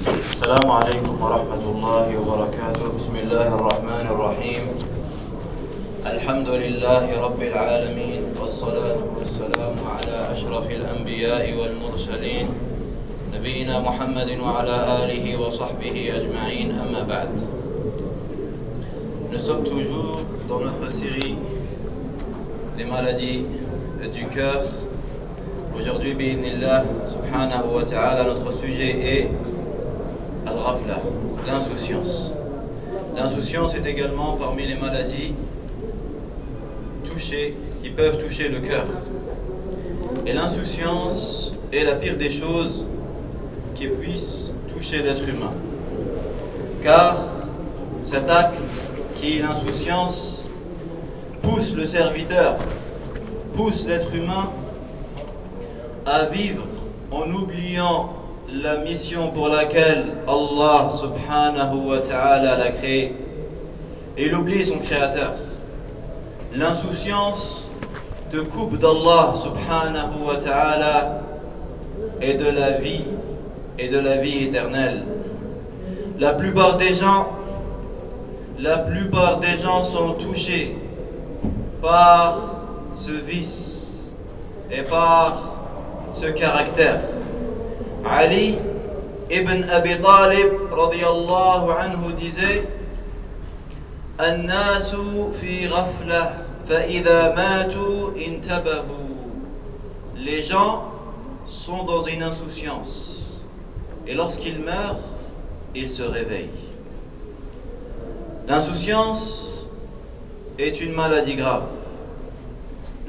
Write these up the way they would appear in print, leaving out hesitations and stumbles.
السلام عليكم ورحمة الله وبركاته. بسم الله الرحمن الرحيم. الحمد لله رب العالمين، والصلاة والسلام على أشرف الأنبياء والمرسلين نبينا محمد وعلى آله وصحبه أجمعين. أما بعد. Nous sommes toujours dans notre série des maladies du cœur. Aujourd'hui, bi'idhnillah subhanahu wa ta'ala, notre sujet est al-ghafla, l'insouciance. L'insouciance est également parmi les maladies qui peuvent toucher le cœur. Et l'insouciance est la pire des choses qui puissent toucher l'être humain. Car cet acte qui est l'insouciance pousse le serviteur, pousse l'être humain à vivre en oubliant la mission pour laquelle Allah subhanahu wa ta'ala l'a créé. Et il oublie son créateur. L'insouciance te coupe d'Allah subhanahu wa ta'ala et de la vie éternelle. La plupart des gens sont touchés par ce vice et par ce caractère. Ali ibn Abi Talib radiyallahu anhu disait: An-nasu fi ghafla fa idha matu intabahu. Les gens sont dans une insouciance et lorsqu'ils meurent, ils se réveillent. L'insouciance est une maladie grave.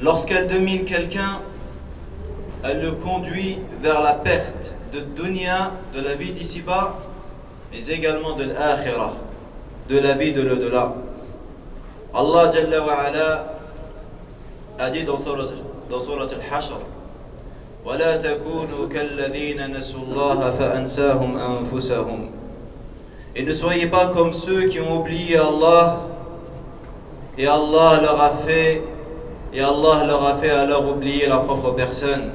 Lorsqu'elle domine quelqu'un, elle le conduit vers la perte de dunya, de la vie d'ici-bas, mais également de l'akhirah, de la vie de l'au-delà. Allah Jalla wa Ala a dit dans Surat Al-Hashr: وَلَا تَكُونُوا كَالَّذِينَ نَسُوا اللَّهَ فَأَنْسَاهُمْ أَنفُسَهُمْ. Et ne soyez pas comme ceux qui ont oublié Allah, et Allah leur a fait alors oublier leur propre personne.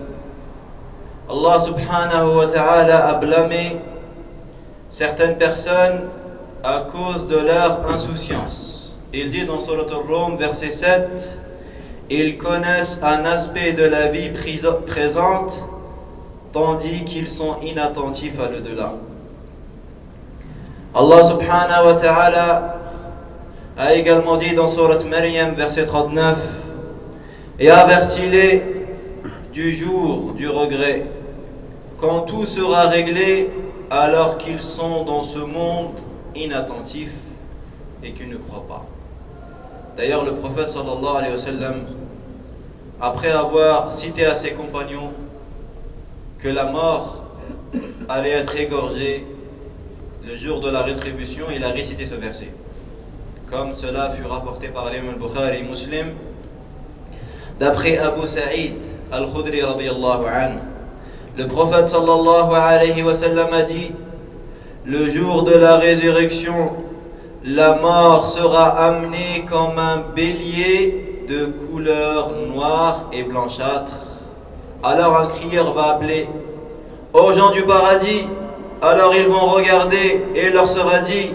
Allah subhanahu wa ta'ala a blâmé certaines personnes à cause de leur insouciance. Il dit dans Surat Al-Rum, verset 7: ils connaissent un aspect de la vie présente, tandis qu'ils sont inattentifs à l'au-delà. Allah subhanahu wa ta'ala a également dit dans Surat Maryam, verset 39: et avertis-les du jour du regret, quand tout sera réglé, alors qu'ils sont dans ce monde inattentifs et qu'ils ne croient pas. D'ailleurs, le prophète sallallahu alayhi wa sallam, après avoir cité à ses compagnons que la mort allait être égorgée le jour de la rétribution, il a récité ce verset. Comme cela fut rapporté par l'imam al-Bukhari et Muslim, d'après Abu Sa'id al-Khudri radiyallahu anhu, le prophète sallallahu alayhi wa sallam a dit: le jour de la résurrection, la mort sera amenée comme un bélier de couleur noire et blanchâtre. Alors un crieur va appeler: ô gens du paradis. Alors ils vont regarder et il leur sera dit: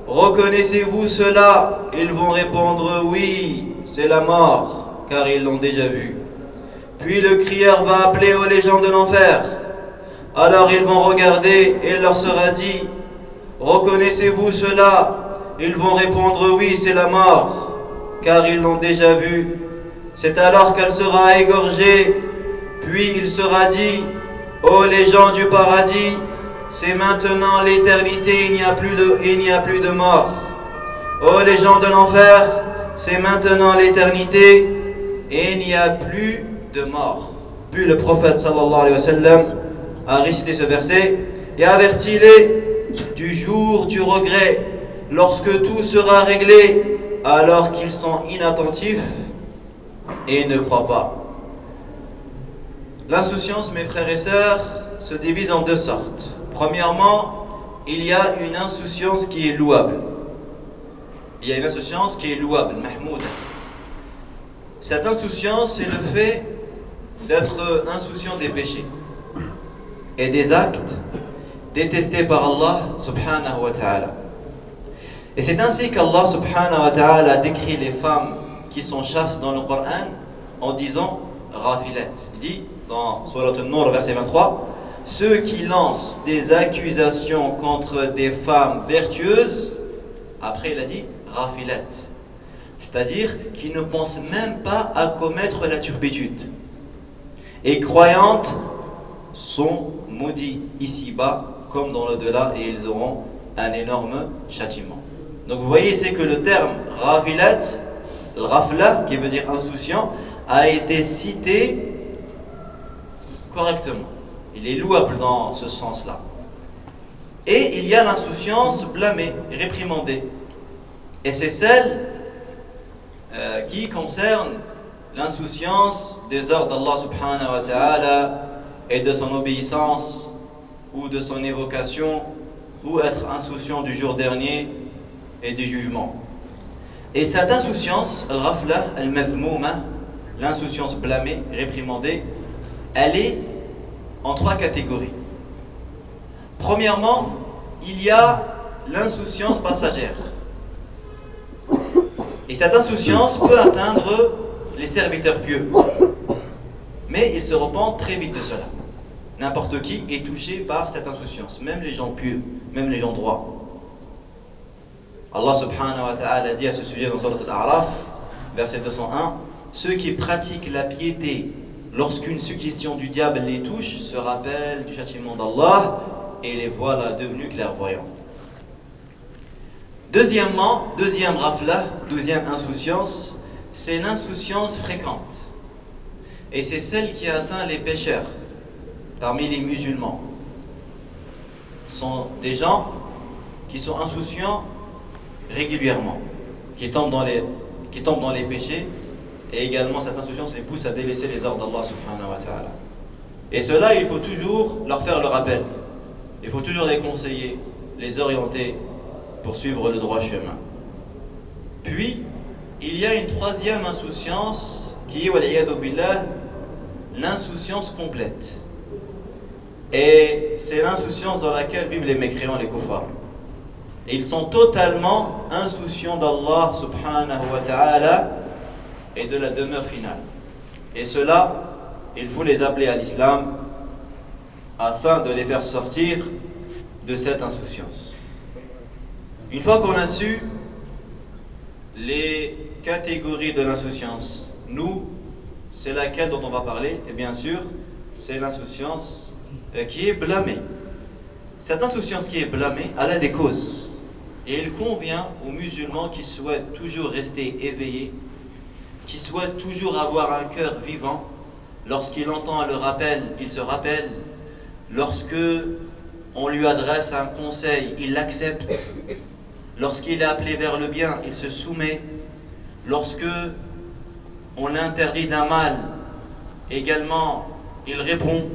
reconnaissez-vous cela? Ils vont répondre: oui, c'est la mort, car ils l'ont déjà vu. Puis le crieur va appeler: ô les gens de l'enfer. Alors ils vont regarder et il leur sera dit: reconnaissez-vous cela? Ils vont répondre: oui, c'est la mort, car ils l'ont déjà vu. C'est alors qu'elle sera égorgée. Puis il sera dit: ô les gens du paradis, c'est maintenant l'éternité, il n'y a plus de mort. Ô les gens de l'enfer, c'est maintenant l'éternité et il n'y a plus de mort. Puis le prophète sallallahu alayhi wa sallam a récité ce verset: et avertis-les du jour du regret, lorsque tout sera réglé, alors qu'ils sont inattentifs et ne croient pas. L'insouciance, mes frères et sœurs, se divise en deux sortes. Premièrement, il y a une insouciance qui est louable. Il y a une insouciance qui est louable, mahmoud. Cette insouciance, c'est le fait d'être insouciant des péchés et des actes détestées par Allah subhanahu wa ta'ala. Et c'est ainsi qu'Allah subhanahu wa ta'ala décrit les femmes qui sont chastes dans le Coran en disant Ghafilat. Il dit dans Surat An-Nur verset 23, ceux qui lancent des accusations contre des femmes vertueuses, après il a dit Ghafilat, c'est-à-dire qui ne pensent même pas à commettre la turpitude. Et croyantes sont maudits ici-bas comme dans l'au-delà, et ils auront un énorme châtiment. Donc vous voyez, c'est que le terme Ghafilat, le Ghafla, qui veut dire insouciant, a été cité correctement. Il est louable dans ce sens-là. Et il y a l'insouciance blâmée, réprimandée. Et c'est celle qui concerne l'insouciance des ordres d'Allah subhanahu wa ta'ala et de son obéissance ou de son évocation, ou être insouciant du jour dernier et du jugement. Et cette insouciance, al-ghafla, al-mazmouma, l'insouciance blâmée, réprimandée, elle est en trois catégories. Premièrement, il y a l'insouciance passagère. Et cette insouciance peut atteindre les serviteurs pieux. Mais ils se repentent très vite de cela. N'importe qui est touché par cette insouciance, même les gens pieux, même les gens droits. Allah subhanahu wa ta'ala dit à ce sujet dans Surat Al-A'raf, verset 201, ceux qui pratiquent la piété lorsqu'une suggestion du diable les touche se rappellent du châtiment d'Allah et les voilà devenus clairvoyants. Deuxièmement, deuxième rafla, deuxième insouciance, c'est l'insouciance fréquente. Et c'est celle qui atteint les pécheurs parmi les musulmans. Ce sont des gens qui sont insouciants régulièrement, qui tombent dans les péchés, et également cette insouciance les pousse à délaisser les ordres d'Allah subhanahu wa ta'ala. Et cela, il faut toujours leur faire le rappel. Il faut toujours les conseiller, les orienter pour suivre le droit chemin. Puis, il y a une troisième insouciance qui est, wal'iyadu billah, l'insouciance complète. Et c'est l'insouciance dans laquelle vivent les mécréants, les kuffars. Et ils sont totalement insouciants d'Allah subhanahu wa ta'ala et de la demeure finale. Et cela, il faut les appeler à l'islam afin de les faire sortir de cette insouciance. Une fois qu'on a su les catégories de l'insouciance, nous, c'est laquelle dont on va parler, et bien sûr, c'est l'insouciance qui est blâmée. Cette insouciance qui est blâmée, elle a des causes. Et il convient aux musulmans qui souhaitent toujours rester éveillés, qui souhaitent toujours avoir un cœur vivant. Lorsqu'il entend le rappel, il se rappelle. Lorsque on lui adresse un conseil, il l'accepte. Lorsqu'il est appelé vers le bien, il se soumet. Lorsque on l'interdit d'un mal, également, il répond.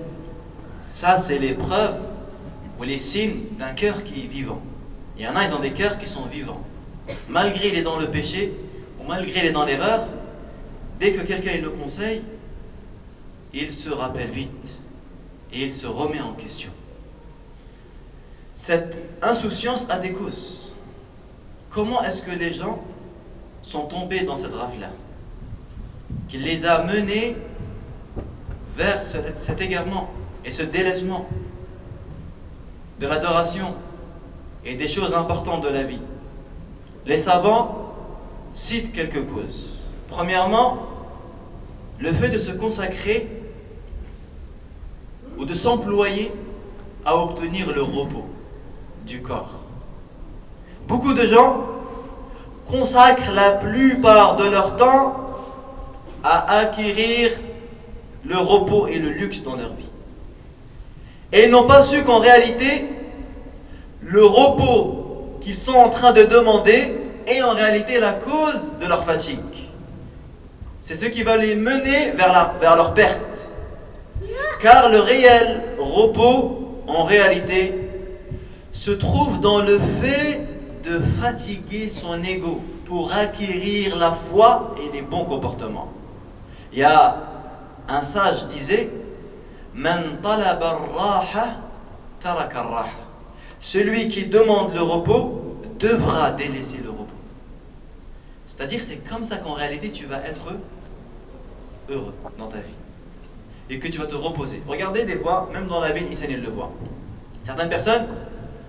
Ça, c'est les preuves ou les signes d'un cœur qui est vivant. Il y en a, ils ont des cœurs qui sont vivants. Malgré il est dans le péché, ou malgré il est dans l'erreur, dès que quelqu'un le conseille, il se rappelle vite et il se remet en question. Cette insouciance a des causes. Comment est-ce que les gens sont tombés dans cette rafle-là, qui les a menés vers cet égarement et ce délaissement de l'adoration et des choses importantes de la vie? Les savants citent quelques causes. Premièrement, le fait de se consacrer ou de s'employer à obtenir le repos du corps. Beaucoup de gens consacrent la plupart de leur temps à acquérir le repos et le luxe dans leur vie. Et ils n'ont pas su qu'en réalité, le repos qu'ils sont en train de demander est en réalité la cause de leur fatigue. C'est ce qui va les mener vers leur perte. Car le réel repos, en réalité, se trouve dans le fait de fatiguer son ego pour acquérir la foi et les bons comportements. Il y a un sage disait Man talaba ar-raha taraka ar-raha. celui qui demande le repos devra délaisser le repos. C'est-à-dire, c'est comme ça qu'en réalité, tu vas être heureux dans ta vie. Et que tu vas te reposer. Regardez des fois, même dans la ville, ils le voient. Certaines personnes,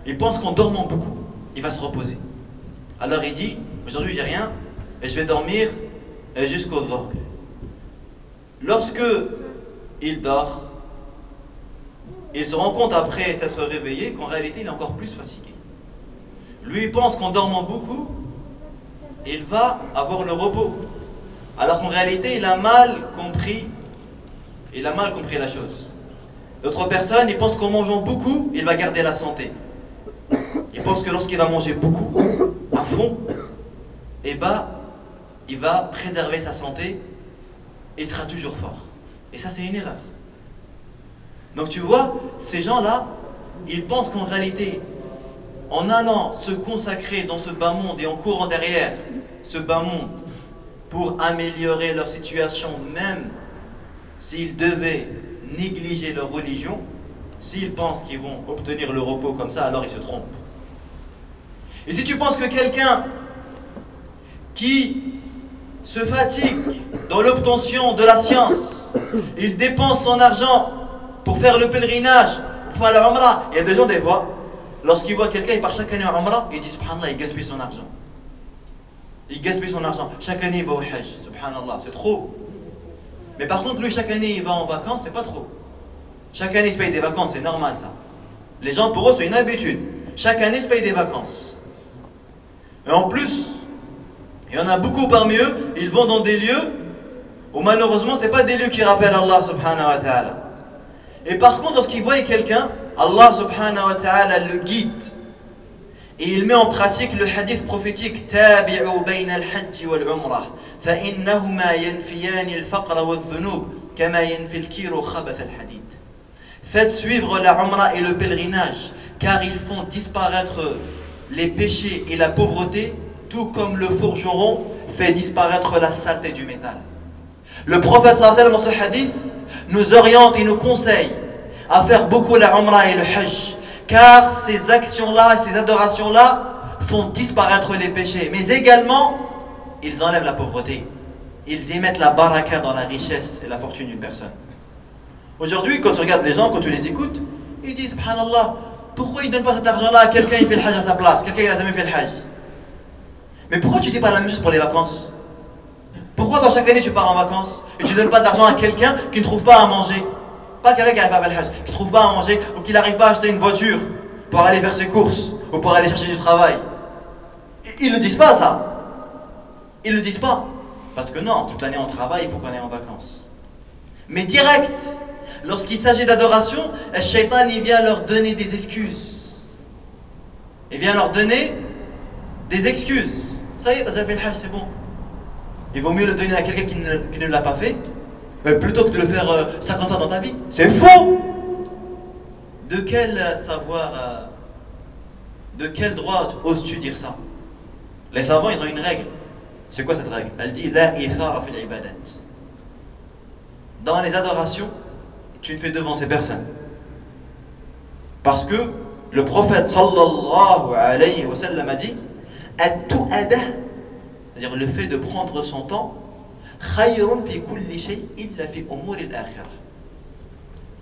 ils pensent qu'en dormant beaucoup, il va se reposer. Alors il dit, aujourd'hui j'ai rien, et je vais dormir jusqu'au dhuhr. Lorsque il dort, il se rend compte après s'être réveillé qu'en réalité il est encore plus fatigué. Lui il pense qu'en dormant beaucoup, il va avoir le repos. Alors qu'en réalité il a mal compris la chose. D'autres personnes, ils pensent qu'en mangeant beaucoup, il va garder la santé. Ils pensent que lorsqu'il va manger beaucoup, à fond, eh ben, il va préserver sa santé et sera toujours fort. Et ça, c'est une erreur. Donc tu vois, ces gens-là, ils pensent qu'en réalité, en allant se consacrer dans ce bas monde et en courant derrière ce bas monde pour améliorer leur situation, même s'ils devaient négliger leur religion, s'ils pensent qu'ils vont obtenir le repos comme ça, alors ils se trompent. Et si tu penses que quelqu'un qui se fatigue dans l'obtention de la science, il dépense son argent pour faire le pèlerinage, pour faire la Umrah, il y a des gens des fois, lorsqu'ils voient quelqu'un, il part chaque année en Umrah, ils disent subhanallah, il gaspille son argent. Il gaspille son argent. Chaque année il va au Hajj, subhanallah, c'est trop. Mais par contre, lui, chaque année, il va en vacances, c'est pas trop. Chaque année, il se paye des vacances, c'est normal ça. Les gens, pour eux, c'est une habitude. Chaque année, ils se payent des vacances. Et en plus, il y en a beaucoup parmi eux, ils vont dans des lieux où malheureusement, ce n'est pas des lieux qui rappellent Allah subhanahu wa ta'ala. Et par contre, lorsqu'ils voient quelqu'un, Allah subhanahu wa ta'ala le guide. Et il met en pratique le hadith prophétique Tabi'u bayna al-hajj wal-umrah فإنهما ينفيان الفقر والذنوب كما ينفي الكير خبث الحديد. Faites suivre la umrah et le pèlerinage, car ils font disparaître les péchés et la pauvreté, tout comme le forgeron fait disparaître la saleté du métal. Le prophète sallallahu alayhi wa sallam, dans ce hadith, nous oriente et nous conseille à faire beaucoup la umrah et le hajj, car ces actions-là, ces adorations-là font disparaître les péchés, mais également ils enlèvent la pauvreté. Ils y mettent la baraka dans la richesse et la fortune d'une personne. Aujourd'hui, quand tu regardes les gens, quand tu les écoutes, ils disent subhanallah, pourquoi ils ne donnent pas cet argent-là à quelqu'un, il fait le hajj à sa place, quelqu'un il n'a jamais fait le hajj. Mais pourquoi tu ne dis pas la même chose pour les vacances? Pourquoi dans chaque année tu pars en vacances et tu ne donnes pas d'argent à quelqu'un qui ne trouve pas à manger? Pas quelqu'un qui n'arrive pas à faire le hajj, qui ne trouve pas à manger ou qui n'arrive pas à acheter une voiture pour aller faire ses courses ou pour aller chercher du travail. Ils ne disent pas ça. Ils ne le disent pas. Parce que non, toute l'année on travaille, il faut qu'on aille en vacances. Mais direct, lorsqu'il s'agit d'adoration, le shaitan il vient leur donner des excuses. Il vient leur donner des excuses. Ça y est, t'as déjà fait le hajj, c'est bon. Il vaut mieux le donner à quelqu'un qui ne l'a pas fait, plutôt que de le faire 50 ans dans ta vie. C'est faux. De quel savoir, de quel droit oses-tu dire ça? Les savants, ils ont une règle. C'est quoi cette règle? Elle dit la ithara fil ibadat. Dans les adorations, tu ne fais devancer personne. Parce que le prophète sallallahu alayhi wa sallam a dit at-tu'ada, c'est-à-dire le fait de prendre son temps, khayrun fi kulli shay illa fi umur al-akhirah.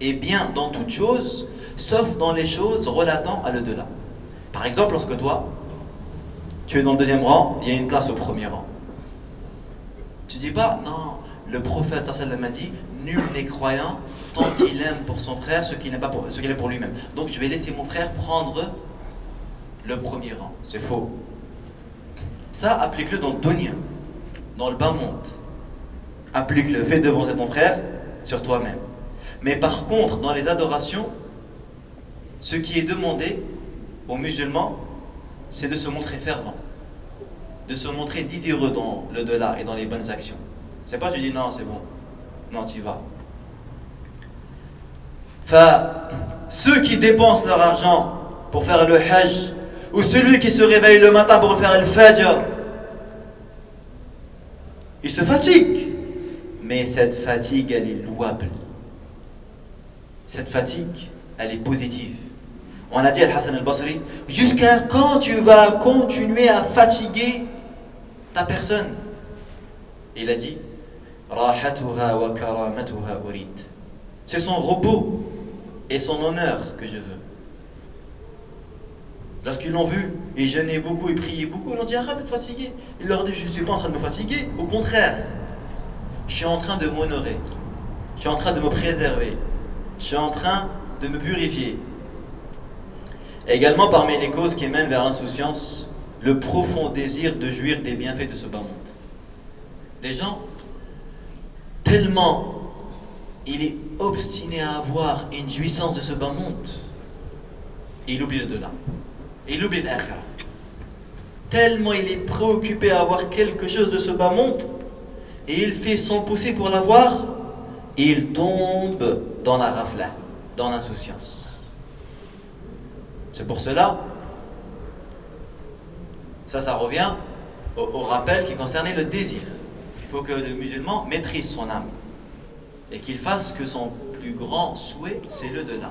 Et bien dans toute chose, sauf dans les choses relatant à l'au-delà. Par exemple, lorsque toi, tu es dans le deuxième rang, il y a une place au premier rang. Tu dis pas, non, le prophète sallallahu alayhi wa sallam a dit, nul n'est croyant tant qu'il aime pour son frère ce qu'il aime pour lui-même. Donc je vais laisser mon frère prendre le premier rang. C'est faux. Ça, applique-le dans le dunya, dans le bas monde. Applique-le, fais devancer ton frère sur toi-même. Mais par contre, dans les adorations, ce qui est demandé aux musulmans, c'est de se montrer fervent, de se montrer désireux dans le delà et dans les bonnes actions. C'est pas tu dis non, c'est bon. Non, tu y vas. Enfin, ceux qui dépensent leur argent pour faire le hajj, ou celui qui se réveille le matin pour faire le fajr, il se fatigue. Mais cette fatigue, elle est louable. Cette fatigue, elle est positive. On a dit Al-Hassan al-Basri, jusqu'à quand tu vas continuer à fatiguer ta personne? Il a dit, Rahatuha wa karamatuha urid. C'est son repos et son honneur que je veux. Lorsqu'ils l'ont vu, ils jeûnaient beaucoup, ils priaient beaucoup, ils ont dit arrête d'être fatigué. Il leur dit je ne suis pas en train de me fatiguer, au contraire, je suis en train de m'honorer, je suis en train de me préserver, je suis en train de me purifier. Et également parmi les causes qui mènent vers l'insouciance, le profond désir de jouir des bienfaits de ce bas monde. Des gens, tellement il est obstiné à avoir une jouissance de ce bas monde, et il oublie le delà. Il oublie l'akhira. Tellement il est préoccupé à avoir quelque chose de ce bas monde, et il fait son possible pour l'avoir, et il tombe dans la rafla, dans l'insouciance. C'est pour cela, ça revient au rappel qui concernait le désir. Il faut que le musulman maîtrise son âme et qu'il fasse que son plus grand souhait, c'est le delà.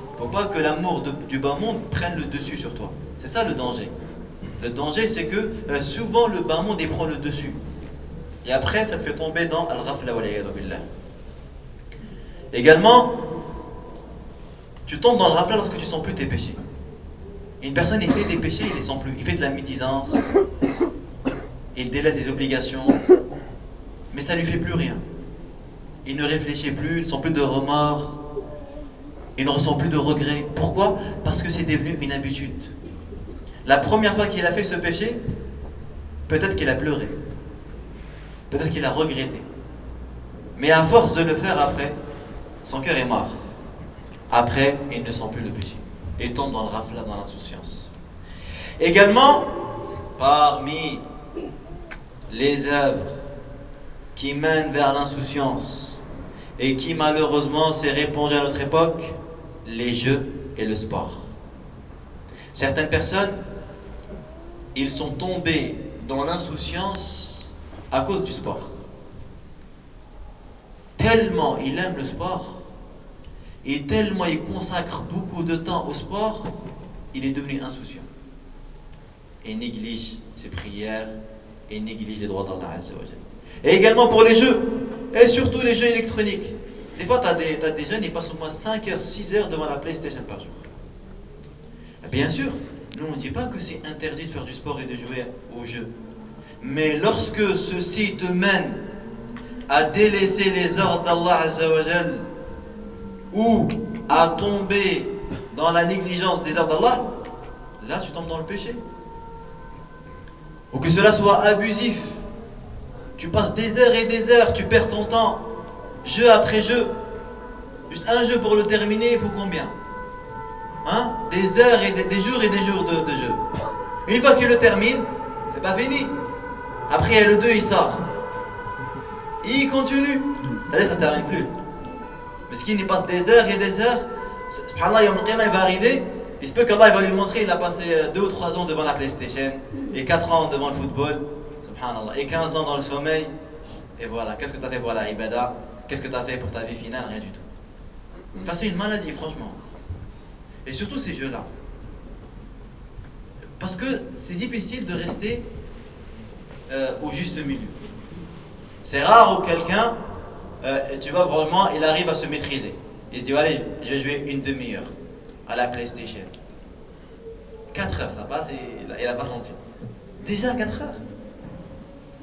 Il ne faut pas que l'amour du bas monde prenne le dessus sur toi. C'est ça le danger. Le danger, c'est que souvent le bas monde prend le dessus. Et après, ça te fait tomber dans al-ghafla wa l'iyadu billah. Également, tu tombes dans le ghafla lorsque tu ne sens plus tes péchés. Une personne, il fait des péchés, il ne les sent plus. Il fait de la médisance, il délaisse des obligations, mais ça ne lui fait plus rien. Il ne réfléchit plus, il ne sent plus de remords, il ne ressent plus de regrets. Pourquoi? Parce que c'est devenu une habitude. La première fois qu'il a fait ce péché, peut-être qu'il a pleuré, peut-être qu'il a regretté. Mais à force de le faire après, son cœur est mort. Après, il ne sent plus le péché. Et tombe dans le rafla, dans l'insouciance. Également, parmi les œuvres qui mènent vers l'insouciance et qui malheureusement s'est répandue à notre époque, les jeux et le sport. Certaines personnes, ils sont tombés dans l'insouciance à cause du sport. Tellement ils aiment le sport, et tellement il consacre beaucoup de temps au sport, il est devenu insouciant. Et néglige ses prières, et néglige les droits d'Allah Azza wa Jalla. Et également pour les jeux, et surtout les jeux électroniques. Des fois, tu as des jeunes, ils passent au moins 5 heures, 6 heures devant la PlayStation par jour. Bien sûr, nous on ne dit pas que c'est interdit de faire du sport et de jouer aux jeux. Mais lorsque ceci te mène à délaisser les ordres d'Allah Azza wa Jalla, ou à tomber dans la négligence des ordres d'Allah, là tu tombes dans le péché. Ou que cela soit abusif, tu passes des heures et des heures, tu perds ton temps, jeu après jeu. Juste un jeu pour le terminer, il faut combien? Hein? Des heures et des jours et des jours de jeu. Une fois qu'il le termine, c'est pas fini. Après il y a le 2, il sort. Il continue. C'est-à-dire ça ne se termine plus. Mais ce qui il passe des heures et des heures, subhanallah, il va arriver, il se peut qu'Allah va lui montrer, il a passé 2 ou 3 ans devant la PlayStation, et 4 ans devant le football, subhanallah, et 15 ans dans le sommeil, et voilà, qu'est-ce que tu as fait pour la ibada? Qu'est-ce que tu as fait pour ta vie finale? Rien du tout. Enfin, c'est une maladie, franchement. Et surtout ces jeux-là. Parce que c'est difficile de rester au juste milieu. C'est rare où quelqu'un, tu vois, vraiment, il arrive à se maîtriser. Il se dit, allez, je vais jouer une demi-heure à la PlayStation. 4 heures, ça passe et il n'a pas senti. Déjà 4 heures.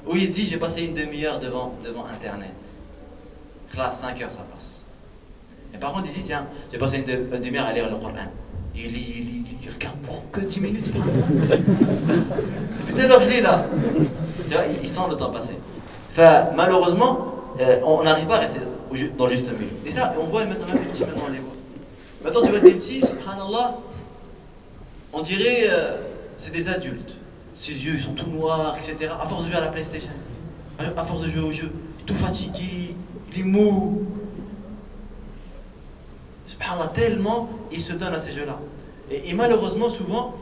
Ou il se dit, je vais passer une demi-heure devant Internet. Là, 5 heures, ça passe. Et par contre, il dit, tiens, je vais passer une demi-heure à lire le Coran. Il regarde pour que 10 minutes. Dès lors, je lis là. Tu vois, il sent le temps passer. Enfin, malheureusement, on n'arrive pas à rester dans le juste milieu. Et ça, on voit maintenant même les petits, maintenant on les voit. Maintenant, tu vois des petits, subhanallah, on dirait c'est des adultes. Ses yeux, ils sont tout noirs, etc. À force de jouer à la PlayStation, à force de jouer aux jeux, tout fatigué, il est mou. Subhanallah, tellement il se donne à ces jeux-là. Et malheureusement, souvent,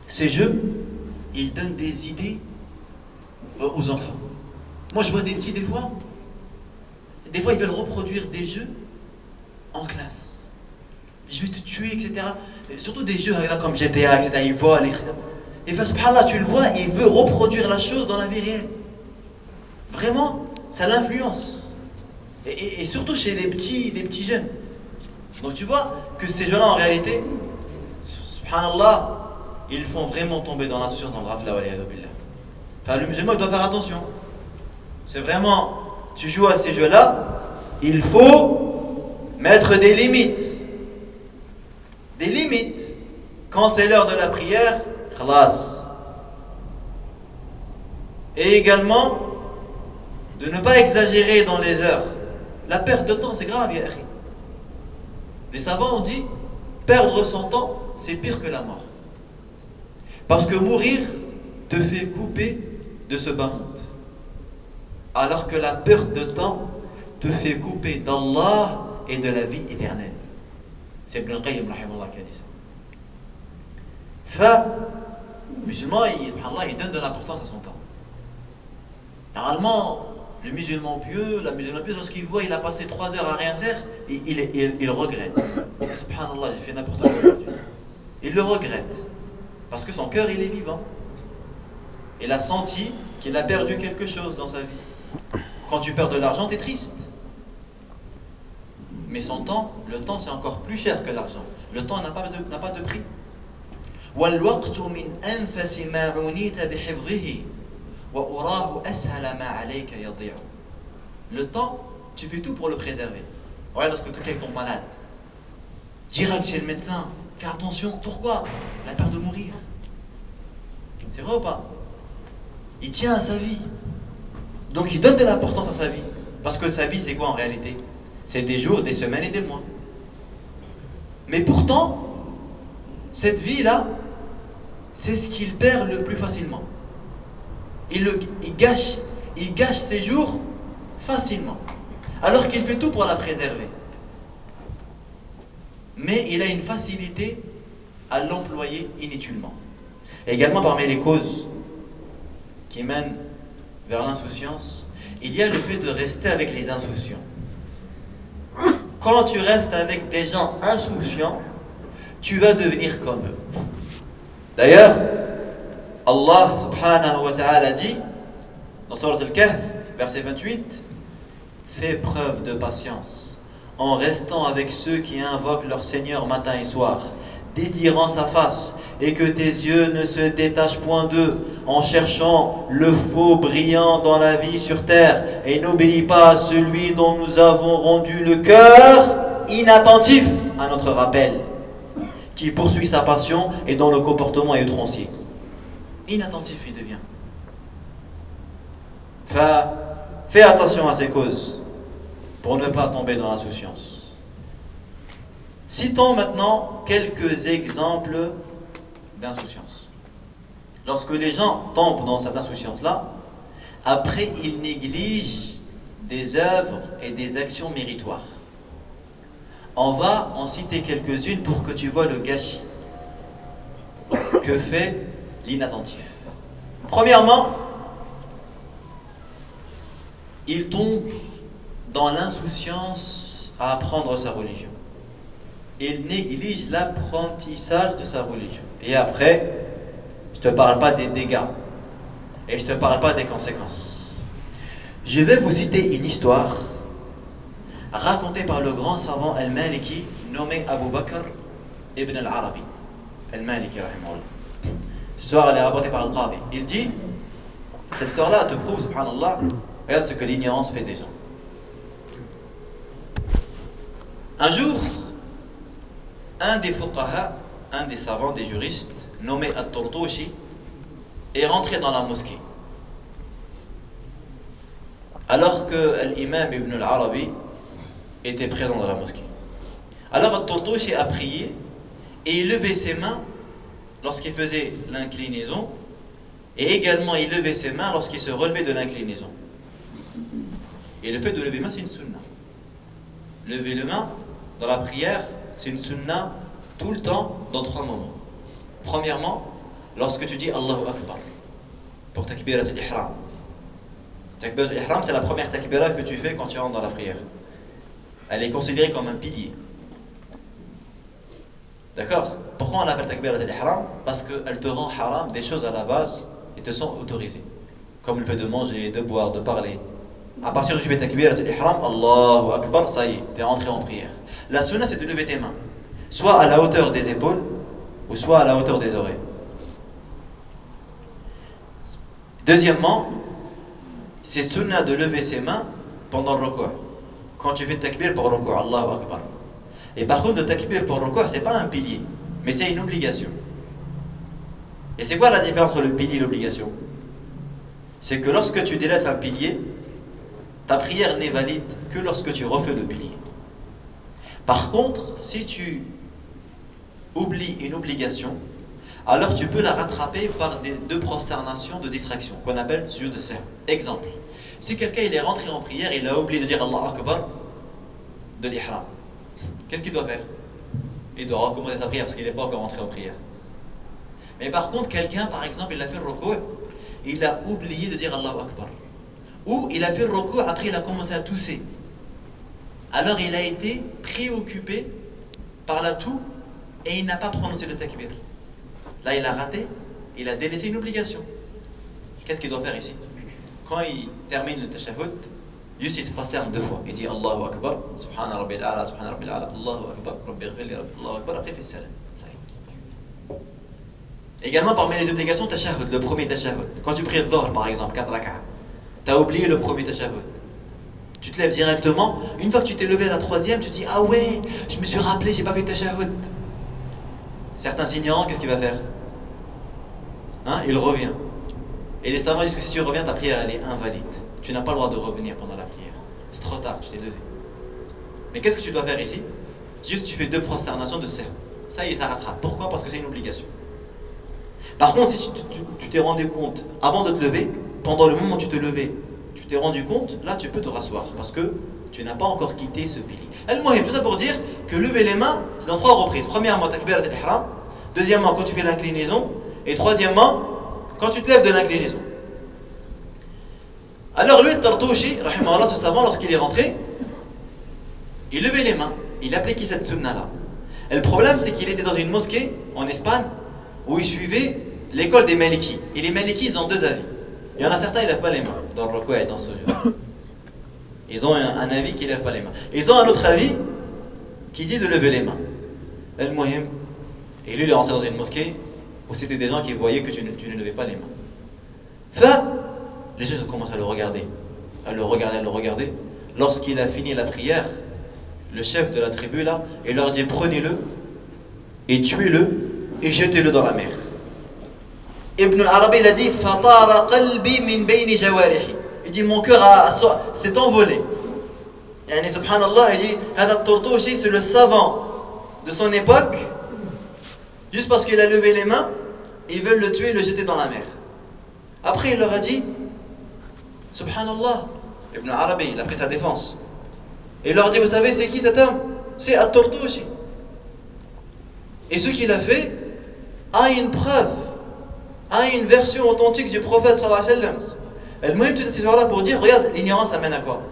ces jeux, ils donnent des idées aux enfants. Moi, je vois des petits, des fois, ils veulent reproduire des jeux en classe. Je vais te tuer, etc. surtout des jeux comme GTA, etc. Il vole, et subhanallah, tu le vois, il veut reproduire la chose dans la vie réelle. Vraiment, ça l'influence. Et surtout chez les petits jeunes. Donc tu vois que ces jeunes-là, en réalité, subhanallah, ils font vraiment tomber dans l'insouciance, dans le rafla, enfin, le musulman, il doit faire attention. C'est vraiment, tu joues à ces jeux-là, il faut mettre des limites. Des limites. Quand c'est l'heure de la prière, khalas. Et également, de ne pas exagérer dans les heures. La perte de temps, c'est grave, ya akhi. Les savants ont dit, perdre son temps, c'est pire que la mort. Parce que mourir te fait couper de ce bas monde. Alors que la perte de temps te fait couper d'Allah et de la vie éternelle. C'est Ibn al-Qayyim rahimahullah qui a dit ça. Le musulman, il donne de l'importance à son temps. Normalement, le musulman pieux, la musulmane pieuse, lorsqu'il voit il a passé 3 heures à rien faire, il regrette. Il dit, subhanallah, j'ai fait n'importe quoi aujourd'hui. Il le regrette. Parce que son cœur, il est vivant. Il a senti qu'il a perdu quelque chose dans sa vie. Quand tu perds de l'argent, tu es triste. Mais son temps, le temps, c'est encore plus cher que l'argent. Le temps n'a pas de prix. وَالْوَقْتُ مِنْ أَنْفَسِ مَا عُنِيتَ بِحِفْظِهِ وَأُرَاهُ أَسْهَلَ مَا عَلَيْكَ يَضِيعُ. Le temps, tu fais tout pour le préserver. Ouais, lorsque quelqu'un tombe malade, direct chez le médecin, fais attention. Pourquoi? La peur de mourir. C'est vrai ou pas? Il tient à sa vie. Donc il donne de l'importance à sa vie. Parce que sa vie, c'est quoi en réalité? C'est des jours, des semaines et des mois. Mais pourtant, cette vie-là, c'est ce qu'il perd le plus facilement. Il gâche ses jours facilement. Alors qu'il fait tout pour la préserver. Mais il a une facilité à l'employer inutilement. Et également parmi les causes qui mènent vers l'insouciance, il y a le fait de rester avec les insouciants. Quand tu restes avec des gens insouciants, tu vas devenir comme eux. D'ailleurs, Allah subhanahu wa ta'ala dit dans Surat Al-Kahf, verset 28, fais preuve de patience en restant avec ceux qui invoquent leur Seigneur matin et soir, désirant sa face, et que tes yeux ne se détachent point d'eux, en cherchant le faux brillant dans la vie sur terre, et n'obéis pas à celui dont nous avons rendu le cœur inattentif à notre rappel, qui poursuit sa passion et dont le comportement est outrancier. Inattentif il devient. Fais attention à ces causes pour ne pas tomber dans l'insouciance. Citons maintenant quelques exemples d'insouciance. Lorsque les gens tombent dans cette insouciance-là, après ils négligent des œuvres et des actions méritoires. On va en citer quelques-unes pour que tu vois le gâchis que fait l'inattentif. Premièrement, il tombe dans l'insouciance à apprendre sa religion. Il néglige l'apprentissage de sa religion. Et après, je ne te parle pas des dégâts et je ne te parle pas des conséquences. Je vais vous citer une histoire racontée par le grand savant al-Maliki nommé Abu Bakr ibn al-Arabi. Al-Maliki, rahimahullah. Cette histoire, elle est rapportée par Al-Qadi. Il dit, cette histoire-là te prouve, subhanallah, regarde ce que l'ignorance fait des gens. Un jour, un des fuqaha, un des savants, des juristes, nommé At-Turtushi, est rentré dans la mosquée. Alors que l'imam Ibn al-Arabi était présent dans la mosquée. Alors At-Turtushi a prié et il levait ses mains lorsqu'il faisait l'inclinaison et également il levait ses mains lorsqu'il se relevait de l'inclinaison. Et le fait de lever les mains, c'est une sunna. Lever les mains dans la prière, c'est une sunna tout le temps dans 3 moments. Premièrement, lorsque tu dis Allahu Akbar pour takbirat al-ihram. Takbirat al-ihram, c'est la première takbira que tu fais quand tu rentres dans la prière. Elle est considérée comme un pilier. D'accord? pourquoi on appelle takbirat al-ihram? Parce qu'elle te rend haram des choses à la base et te sont autorisées. Comme le fait de manger, de boire, de parler. À partir où tu fais takbirat al-ihram, Allahu Akbar, ça y est, tu es rentré en prière. La sunna, c'est de lever tes mains, soit à la hauteur des épaules, ou soit à la hauteur des oreilles. Deuxièmement, c'est sunna de lever ses mains pendant le ruku'. Quand tu fais takbir pour le ruku', Allahu Akbar. Et par contre, le takbir pour le ruku', c'est pas un pilier, mais c'est une obligation. Et c'est quoi la différence entre le pilier et l'obligation? C'est que lorsque tu délaisses un pilier, ta prière n'est valide que lorsque tu refais le pilier. Par contre, si tu oublies une obligation, alors tu peux la rattraper par deux prosternations de distraction, qu'on appelle sujud de sahw. Exemple, si quelqu'un il est rentré en prière et il a oublié de dire Allahu Akbar de l'ihram, qu'est-ce qu'il doit faire? Il doit recommencer sa prière parce qu'il n'est pas encore rentré en prière. Mais par contre, quelqu'un, par exemple, il a fait le ruku', il a oublié de dire Allahu Akbar. Ou il a fait le ruku', après il a commencé à tousser. Alors il a été préoccupé par la toux et il n'a pas prononcé le takbir. Là il a raté, il a délaissé une obligation. Qu'est-ce qu'il doit faire ici? Quand il termine le tashahhud, juste il se prosterne deux fois. Il dit Allahu Akbar, Subhana Rabbil A'la, Subhana Rabbil A'la, Allahu Akbar, Rabbi Ghfirli, Allahu Akbar, après il fait salam. Également parmi les obligations, tashahhud, le premier tashahhud. Quand tu pries le dhuhr par exemple, 4 rak'a, tu as oublié le premier tashahhud. Tu te lèves directement, une fois que tu t'es levé à la troisième, tu dis ah ouais, je me suis rappelé, j'ai pas fait tashahhud. Certains ignorants, qu'est-ce qu'il va faire? Il revient. Et les savants disent que si tu reviens, ta prière elle est invalide. Tu n'as pas le droit de revenir pendant la prière. C'est trop tard, tu t'es levé. Mais qu'est-ce que tu dois faire ici? Juste tu fais deux prosternations de sahw. Ça y est, ça rattrape. Pourquoi? Parce que c'est une obligation. Par contre, si tu t'es rendu compte avant de te lever, pendant le moment où tu te levais, tu t'es rendu compte, là tu peux te rasseoir parce que tu n'as pas encore quitté ce pilier. Al-Muhim, tout ça pour dire que lever les mains, c'est dans trois reprises. Premièrement, takbirat al-ihram. Deuxièmement, quand tu fais l'inclinaison. Et troisièmement, quand tu te lèves de l'inclinaison. Alors lui, Tartouchi, rahimahullah, ce savant, lorsqu'il est rentré, il levait les mains, il appliquait cette sunna-là. Et le problème, c'est qu'il était dans une mosquée en Espagne où il suivait l'école des Malikis. Et les Malikis, ils ont deux avis. Il y en a certains, ils ne lèvent pas les mains dans le recours et dans ce jeu. Ils ont un avis qui ne lève pas les mains. Ils ont un autre avis qui dit de lever les mains. Al-Muhim. Et lui, il est rentré dans une mosquée où c'était des gens qui voyaient que tu ne levais pas les mains. Enfin, les gens ont commencé à le regarder. À le regarder. Lorsqu'il a fini la prière, le chef de la tribu là, il leur dit prenez-le et tuez-le et jetez-le dans la mer. Ibn al-Arabi il a dit fatara qalbi min bayni jawarihi. Il dit mon cœur s'est envolé. Yani subhanallah, il dit Hada Tartouchi, c'est le savant de son époque. Juste parce qu'il a levé les mains, ils veulent le tuer et le jeter dans la mer. Après il leur a dit subhanallah, Ibn al-Arabi il a pris sa défense. Et il leur dit vous savez c'est qui cet homme? C'est At-Tartouchi. Et ce qu'il a fait a une preuve, a une version authentique du prophète sallallahu alayhi wa sallam. Elle m'a dit toute cette histoire-là pour dire regarde, l'ignorance ça mène à quoi?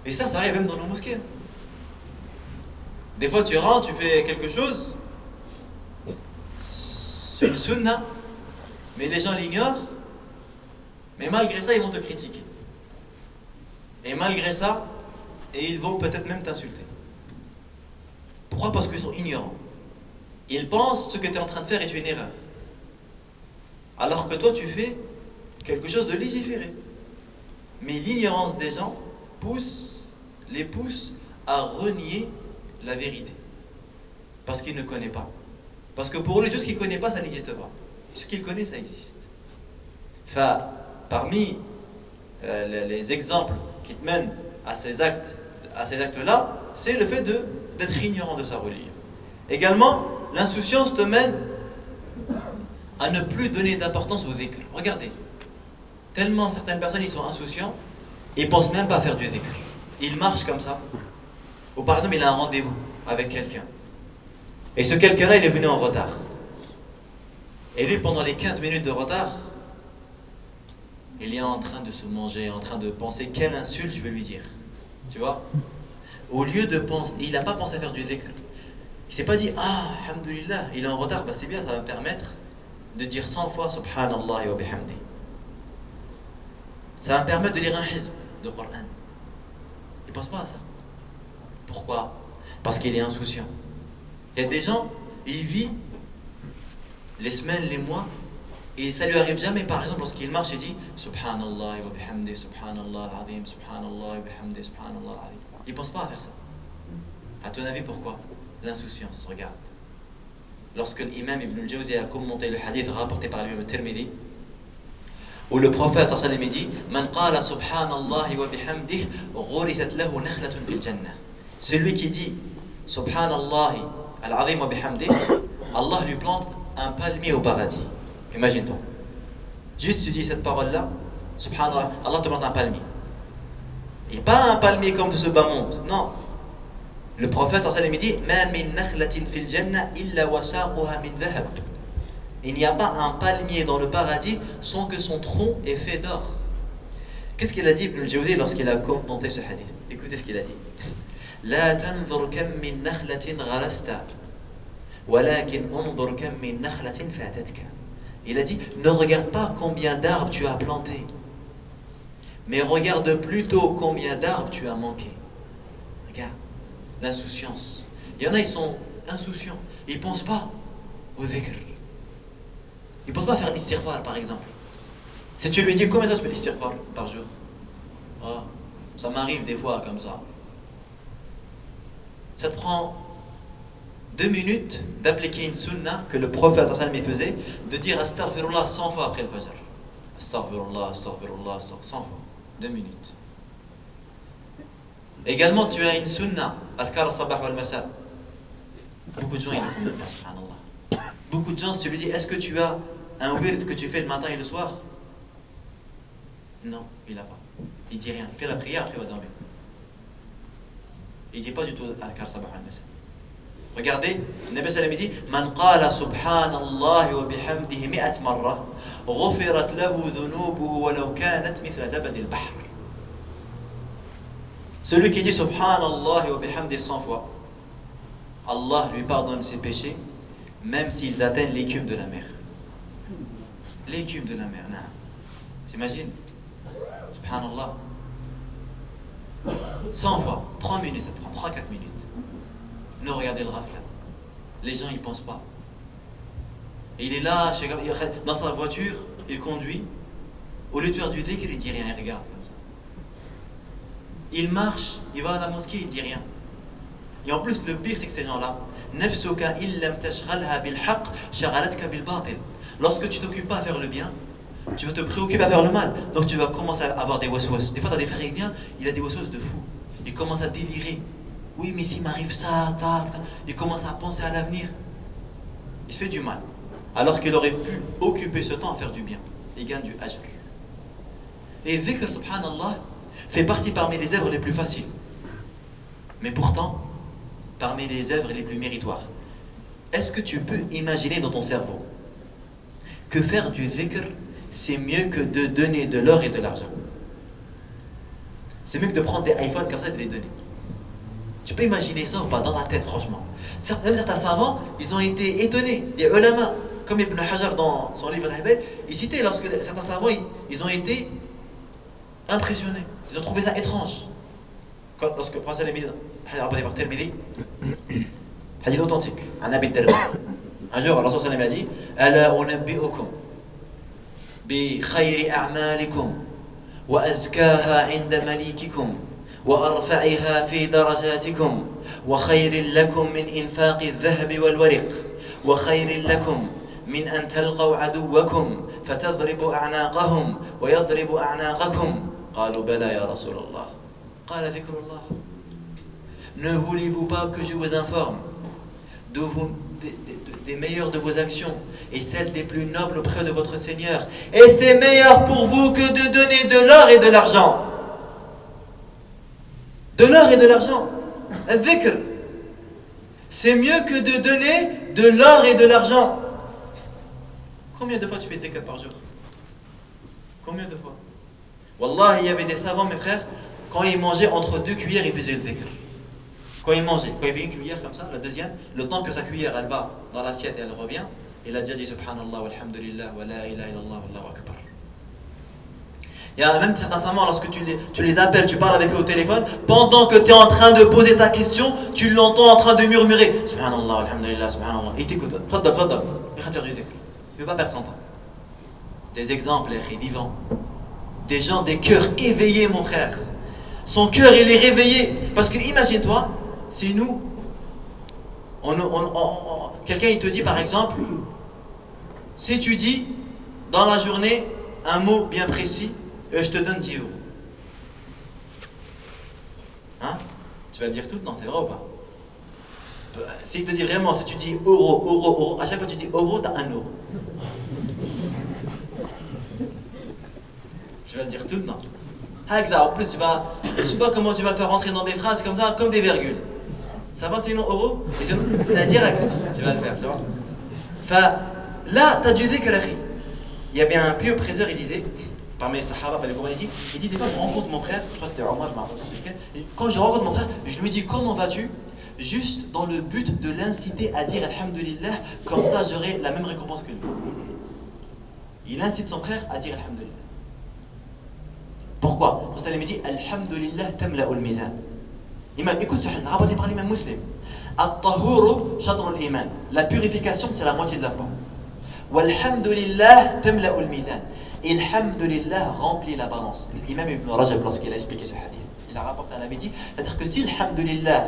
Et ça arrive même dans nos mosquées. Des fois tu rentres, tu fais quelque chose, c'est une sunna, mais les gens l'ignorent, mais malgré ça ils vont te critiquer. Et malgré ça, et ils vont peut-être même t'insulter. Pourquoi? Parce qu'ils sont ignorants. Ils pensent ce que tu es en train de faire est une erreur. Alors que toi tu fais quelque chose de légiféré. Mais l'ignorance des gens les pousse à renier la vérité. Parce qu'ils ne connaissent pas. Parce que pour lui, tout ce qu'il ne connaît pas, ça n'existe pas. Ce qu'il connaît, ça existe. Enfin, parmi les exemples qui te mènent à ces actes-là, c'est le fait d'être ignorant de sa religion. Également, l'insouciance te mène à ne plus donner d'importance au dhikr. Regardez, tellement certaines personnes ils sont insouciants, ils ne pensent même pas à faire du dhikr. Ils marchent comme ça. Ou par exemple, il a un rendez-vous avec quelqu'un. Et ce quelqu'un-là, il est venu en retard. Et lui, pendant les 15 minutes de retard, il est en train de se manger, en train de penser quelle insulte je vais lui dire. Tu vois? Au lieu de penser, il n'a pas pensé à faire du dhikr. Il ne s'est pas dit, ah, alhamdulillah, il est en retard, bah c'est bien, ça va me permettre de dire 100 fois Subhanallah wa bihamdi. Ça va me permettre de lire un hizb de Coran. Il ne pense pas à ça. Pourquoi? Parce qu'il est insouciant. Il y a des gens, ils vivent les semaines, les mois, et ça lui arrive jamais, par exemple, lorsqu'il marche, il dit Subhanallah wa bihamdi, Subhanallah al-azim, Subhanallah wa bihamdi, Subhanallah al-azim. Il ne pense pas à faire ça. À ton avis, pourquoi? L'insouciance, regarde. Lorsque l'imam Ibn al-Jawzi a commenté le hadith rapporté par l'imam al-Tirmidhi, où le prophète sallallahu alayhi wa sallam dit Man qala subhanallah wa bihamdih ghurisat lahu nakhlatun fil jannah. Celui qui dit Subhanallah al-azim wa bihamdih, Allah lui plante un palmier au paradis. Imagine-toi. Juste tu dis cette parole-là, Subhanallah, Allah te plante un palmier. Et pas un palmier comme de ce bas monde, non. Le prophète sallallahu alayhi wa sallam dit Ma min nakhlatin fil jannah illa wasaquha min dhahab. Il n'y a pas un palmier dans le paradis sans que son tronc est fait d'or. Qu'est-ce qu'il a dit Ibn al-Jawzi lorsqu'il a commenté ce hadith? Écoutez ce qu'il a dit. La tanzur kam min nakhlatin gharasta, walakin unzur kam min nakhlatin fatatka. Il a dit, ne regarde pas combien d'arbres tu as plantés, mais regarde plutôt combien d'arbres tu as manqué. Regarde, l'insouciance. Il y en a, ils sont insouciants. Ils ne pensent pas au dhikr. Ils ne pensent pas à faire l'istighfar, par exemple. Si tu lui dis combien de fois tu fais l'istighfar par jour? Oh, ça m'arrive des fois comme ça. Ça te prend 2 minutes d'appliquer une sunna que le prophète sallallahu faisait, de dire astaghfirullah 100 fois après le fajr. Astaghfirullah, astaghfirullah, 100 fois. 2 minutes. Également, tu as une sunna, adkar al-sabah wal-masa. Beaucoup de gens, ils ne font même pas, subhanallah. Beaucoup de gens, si tu lui dis, est-ce que tu as un wird que tu fais le matin et le soir? Non, il n'a pas. Il dit rien. Il fait la prière, après il va dormir. Il ne dit pas du tout adkar al-sabah wal-masa. Regardez, le Nabi sallallahu alayhi wa sallam dit Man qala subhanallah wa bihamdihi 100 marra ghufirat lahu dhunubuhu wa law kanat mithla zabad al-bahr. Celui qui dit subhanallah wa bihamdihi 100 fois, Allah lui pardonne ses péchés, même s'ils atteignent l'écume de la mer. L'écume de la mer, non. T'imagines? Subhanallah. 100 fois, 3 minutes, ça te prend 3-4 minutes. Non, regardez le rafle. Les gens, ils ne pensent pas. Et il est là, dans sa voiture, il conduit. Au lieu de faire du dhikr, il ne dit rien, il regarde comme ça. Il marche, il va à la mosquée, il ne dit rien. Et en plus, le pire, c'est que ces gens-là, lorsque tu t'occupes pas à faire le bien, tu vas te préoccuper à faire le mal. Donc tu vas commencer à avoir des waswas. Des fois, tu as des frères, il vient, il a des waswas de fou. Il commence à délirer. Oui, mais s'il m'arrive ça, il commence à penser à l'avenir. Il se fait du mal. Alors qu'il aurait pu occuper ce temps à faire du bien. Il gagne du ajr. Et dhikr, subhanallah, fait partie parmi les œuvres les plus faciles. Mais pourtant, parmi les œuvres les plus méritoires. Est-ce que tu peux imaginer dans ton cerveau que faire du dhikr, c'est mieux que de donner de l'or et de l'argent? C'est mieux que de prendre des iPhones comme ça et de les donner. Tu peux imaginer ça ou pas dans ta tête, franchement? Même certains savants, ils ont été étonnés. Les ulama, comme Ibn Hajar dans son livre Al-Hibal, il citait lorsque certains savants, ils ont été impressionnés. Ils ont trouvé ça étrange. Lorsque le prophète rapporté par Tirmidhi, hadith authentique, un Abi Darda. Un jour, Allah sallallahu alayhi wa sallam a dit Ala unabbi'ukum bi khayri a'malikum wa azkaha inda malikikum وأرفعها في درجاتكم وخير لكم من إنفاق الذهب والورق وخير لكم من أن تلقوا عدوكم فتضربوا أعناقهم ويضرب أعناقكم قالوا بلى يا رسول الله قال ذكر الله. Ne voulez-vous pas que je vous informe des meilleures de vos actions et celles des plus nobles auprès de votre Seigneur, et c'est meilleur pour vous que de donner de l'or et de l'argent. De l'or et de l'argent. Al-dhikr, c'est mieux que de donner de l'or et de l'argent. Combien de fois tu fais dhikr par jour? Combien de fois? Wallah, il y avait des savants, mes frères, quand ils mangeaient entre 2 cuillères, ils faisaient le dhikr. Quand il mangeait, quand il avait une cuillère comme ça, la deuxième, le temps que sa cuillère elle va dans l'assiette et elle revient, il a déjà dit Subhanallah, walhamdulillah, wa la ilaha illallah, wallahu akbar. Il y a même certains savants, lorsque tu les appelles, tu parles avec eux au téléphone, pendant que tu es en train de poser ta question, tu l'entends en train de murmurer Subhanallah, alhamdulillah, subhanallah. Il t'écoute. Faddal, faddal. Il ne veut pas perdre son temps. Des exemples vivants. Des gens, des cœurs éveillés, mon frère. Son cœur, il est réveillé. Parce que imagine-toi, si nous, quelqu'un il te dit par exemple, si tu dis dans la journée un mot bien précis, je te donne 10 euros. Hein? Tu vas le dire tout? Non, c'est vrai ou pas? S'il te dit vraiment, si tu dis euro, euro, euro, à chaque fois que tu dis euro, tu as 1 euro. Tu vas le dire tout? Non. En plus, je sais pas comment tu vas le faire rentrer dans des phrases comme ça, comme des virgules. Ça va sinon euro? Et sinon, direct, tu vas le faire, c'est vrai? Enfin, là, tu as dû dire que il y avait un pieux prêcheur, il disait, parmi les sahaba, il dit des fois, je rencontre mon frère, je crois que c'était Omar, je m'en rappelle, et quand je rencontre mon frère, je lui dis comment vas-tu? Juste dans le but de l'inciter à dire Alhamdulillah, comme ça j'aurai la même récompense que lui. Il incite son frère à dire Alhamdulillah. Pourquoi? Parce qu'il me dit Alhamdulillah tamla'ul mizan. Écoute ce hadith, rapporté par l'imam Muslim. At-tahuru shatrul iman. La purification, c'est la moitié de la foi. Walhamdulillah tamla'ul mizan. Et Alhamdulillah remplit la balance. L'imam Ibn Rajab, lorsqu'il a expliqué ce hadith, il a rapporté un dit, c'est-à-dire que si Alhamdulillah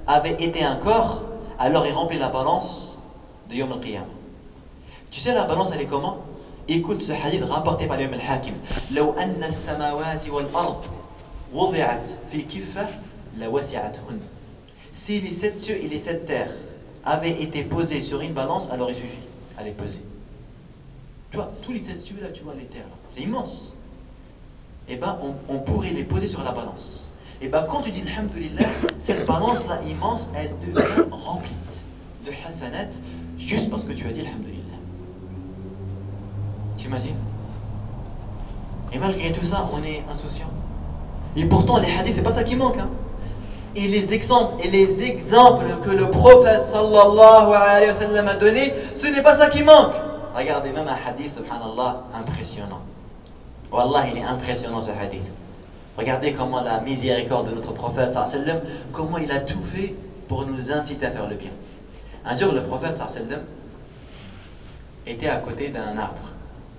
avait été un corps, alors il remplit la balance de Yom al-Qiyamah. Tu sais la balance elle est comment? Écoute ce hadith rapporté par l'imam al-Hakim. لو أن السماوات والأرض وضعت في كفة لوسعتهن. Si les 7 cieux et les 7 terres avaient été posés sur une balance, alors il suffit à les peser. Tu vois, tous les 7 cieux là, tu vois les terres, c'est immense. Et bien, on pourrait les poser sur la balance. Et bien, quand tu dis Alhamdulillah, cette balance là immense, elle devient remplie de hasanat juste parce que tu as dit Alhamdulillah. T'imagines? Et malgré tout ça, on est insouciant. Et pourtant, les hadiths, c'est pas ça qui manque. Hein. Et les exemples que le prophète sallallahu alayhi wa sallam a donné, ce n'est pas ça qui manque. Regardez, même un hadith, subhanallah, impressionnant. Wallah, il est impressionnant ce hadith. Regardez comment la miséricorde de notre prophète sallallahu alayhi wa sallam, comment il a tout fait pour nous inciter à faire le bien. Un jour, le prophète sallallahu alayhi wa sallam était à côté d'un arbre.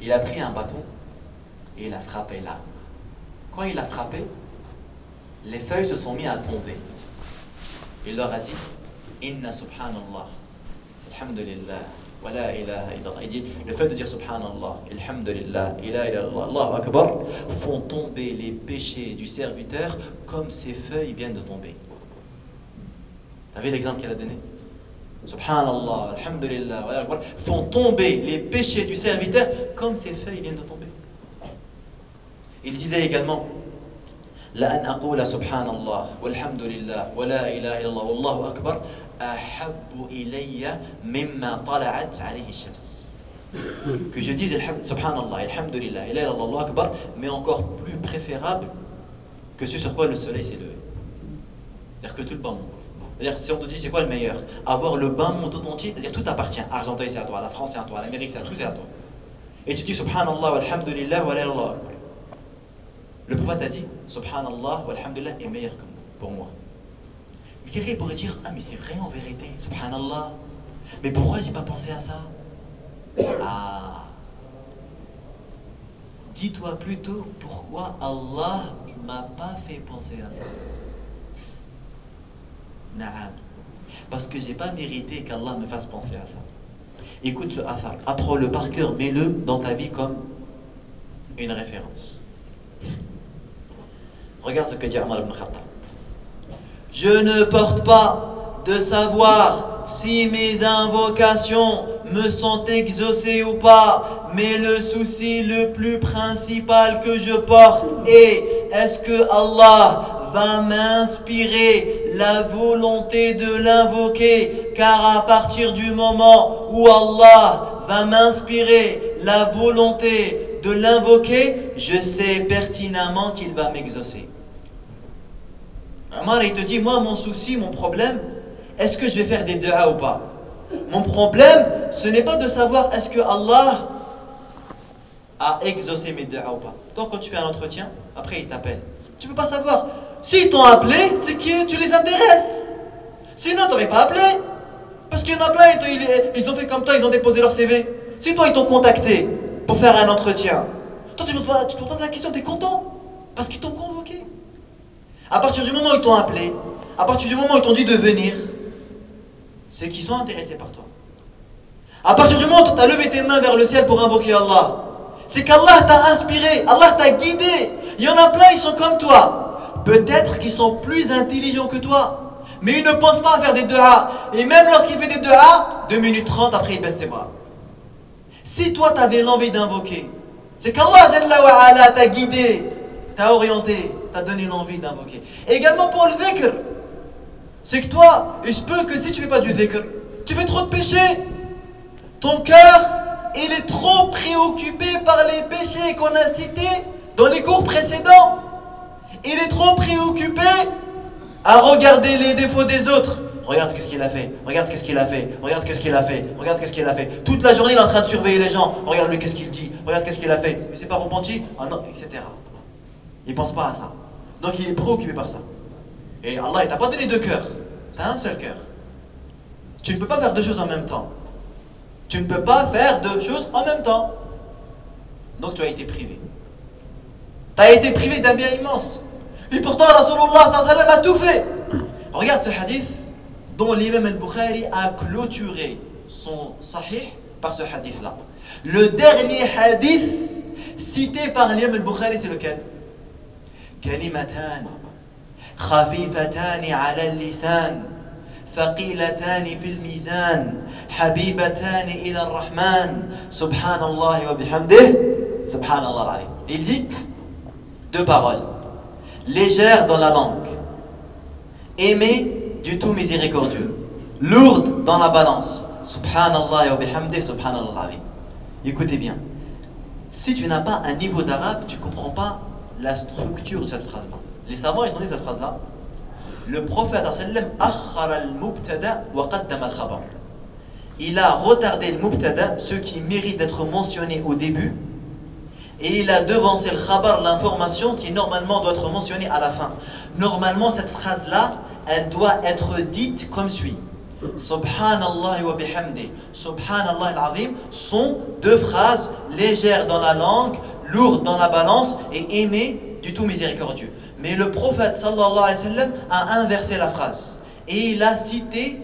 Il a pris un bâton et il a frappé l'arbre. Quand il a frappé, les feuilles se sont mises à tomber. Il leur a dit Inna subhanallah, alhamdulillah, wa la ilaha illallah. Il dit le fait de dire subhanallah, alhamdulillah, ilaha illallah, Allahu akbar font tomber les péchés du serviteur comme ces feuilles viennent de tomber. Vous avez l'exemple qu'il a donné? Subhanallah, alhamdulillah, Allahu akbar font tomber les péchés du serviteur comme ces feuilles viennent de tomber. Il disait également لأن أقول سبحان الله والحمد لله ولا إله إلا الله والله أكبر أحب إلي مما طلعت عليه الشمس. Que je dise Subhanallah, Alhamdulillah, Ilaha illallah, Allahu Akbar, mais encore plus préférable que ce sur quoi le soleil s'est levé. C'est-à-dire que tout le bas monde. C'est-à-dire si on te dit c'est quoi le meilleur? Avoir le bas monde tout entier, c'est-à-dire tout appartient. Argenteuil c'est à toi, la France c'est à toi, l'Amérique c'est à toi, tout est à toi. Et tu dis Subhanallah, Alhamdulillah, wa la ilaha illallah. Le prophète a dit Subhanallah wa alhamdulillah est meilleur que moi, pour moi. Mais quelqu'un pourrait dire ah mais c'est vrai en vérité, Subhanallah. Mais pourquoi j'ai pas pensé à ça? Ah. Dis-toi plutôt pourquoi Allah m'a pas fait penser à ça. Naam. Parce que j'ai pas mérité qu'Allah me fasse penser à ça. Écoute ce athar, apprends-le par cœur, mets-le dans ta vie comme une référence. Regarde ce que dit Omar ibn Khattab. Je ne porte pas de savoir si mes invocations me sont exaucées ou pas, mais le souci le plus principal que je porte est est-ce que Allah va m'inspirer la volonté de l'invoquer, car à partir du moment où Allah va m'inspirer la volonté de l'invoquer, je sais pertinemment qu'il va m'exaucer. Omar, il te dit, moi, mon souci, mon problème, est-ce que je vais faire des du'a ou pas? Mon problème, ce n'est pas de savoir est-ce que Allah a exaucé mes du'a ou pas. Toi, quand tu fais un entretien, après, il t'appelle. Tu ne veux pas savoir. S'ils t'ont appelé, c'est que tu les intéresses. Sinon, tu n'aurais pas appelé. Parce qu'il y en a plein, ils ont fait comme toi, ils ont déposé leur CV. Si toi, ils t'ont contacté pour faire un entretien, toi, tu te poses la question, tu es content. Parce qu'ils t'ont convoqué. À partir du moment où ils t'ont appelé, à partir du moment où ils t'ont dit de venir, c'est qu'ils sont intéressés par toi. À partir du moment où tu as levé tes mains vers le ciel pour invoquer Allah, c'est qu'Allah t'a inspiré, Allah t'a guidé. Il y en a plein, ils sont comme toi. Peut-être qu'ils sont plus intelligents que toi, mais ils ne pensent pas à faire des du'a. Et même lorsqu'il fait des du'a, 2 minutes 30, après il baisse ses bras. Si toi tu avais l'envie d'invoquer, c'est qu'Allah Jalla wa Ala t'a guidé, t'a orienté, t'a donné l'envie d'invoquer. Et également pour le dhikr, c'est que toi, il se peut que si tu fais pas du dhikr, tu fais trop de péchés. Ton cœur, il est trop préoccupé par les péchés qu'on a cités dans les cours précédents. Il est trop préoccupé à regarder les défauts des autres. Regarde qu'est-ce qu'il a fait, regarde qu'est-ce qu'il a fait, regarde qu'est-ce qu'il a fait, regarde qu'est-ce qu'il a fait. Toute la journée, il est en train de surveiller les gens. Regarde lui qu'est-ce qu'il dit, regarde qu'est-ce qu'il a fait. Il ne s'est pas repenti, ah non, etc. Il ne pense pas à ça. Donc il est préoccupé par ça. Et Allah, il t'a pas donné 2 cœurs. Tu as un seul cœur. Tu ne peux pas faire 2 choses en même temps. Tu ne peux pas faire 2 choses en même temps. Donc tu as été privé. Tu as été privé d'un bien immense. Et pourtant, Rasulullah sallallahu alayhi wa sallam a tout fait. Regarde ce hadith dont l'imam al-Bukhari a clôturé son sahih par ce hadith-là. Le dernier hadith cité par l'imam al-Bukhari, c'est lequel? Kalimatan khafifatan ala al-lisan ثقيلتان في الميزان حبيبتان إلى الرحمن سبحان الله وبحمده سبحان الله العظيم. Il dit 2 paroles légères dans la langue, aimées du tout miséricordieux, lourdes dans la balance. Subhanallah wa bihamdih subhanallah al-azim. Écoutez bien, si tu n'as pas un niveau d'arabe, tu ne comprends pas la structure de cette phrase-là. Les savants, ils ont dit cette phrase-là. Le prophète il a retardé le mubtada, ce qui mérite d'être mentionné au début, et il a devancé le khabar, l'information qui normalement doit être mentionnée à la fin. Normalement, cette phrase-là, elle doit être dite comme suit. Subhanallah wa bihamdi, Subhanallah al-azim sont 2 phrases légères dans la langue, lourdes dans la balance et aimées du tout miséricordieux. Mais le prophète sallallahu alayhi wa sallam a inversé la phrase et il a cité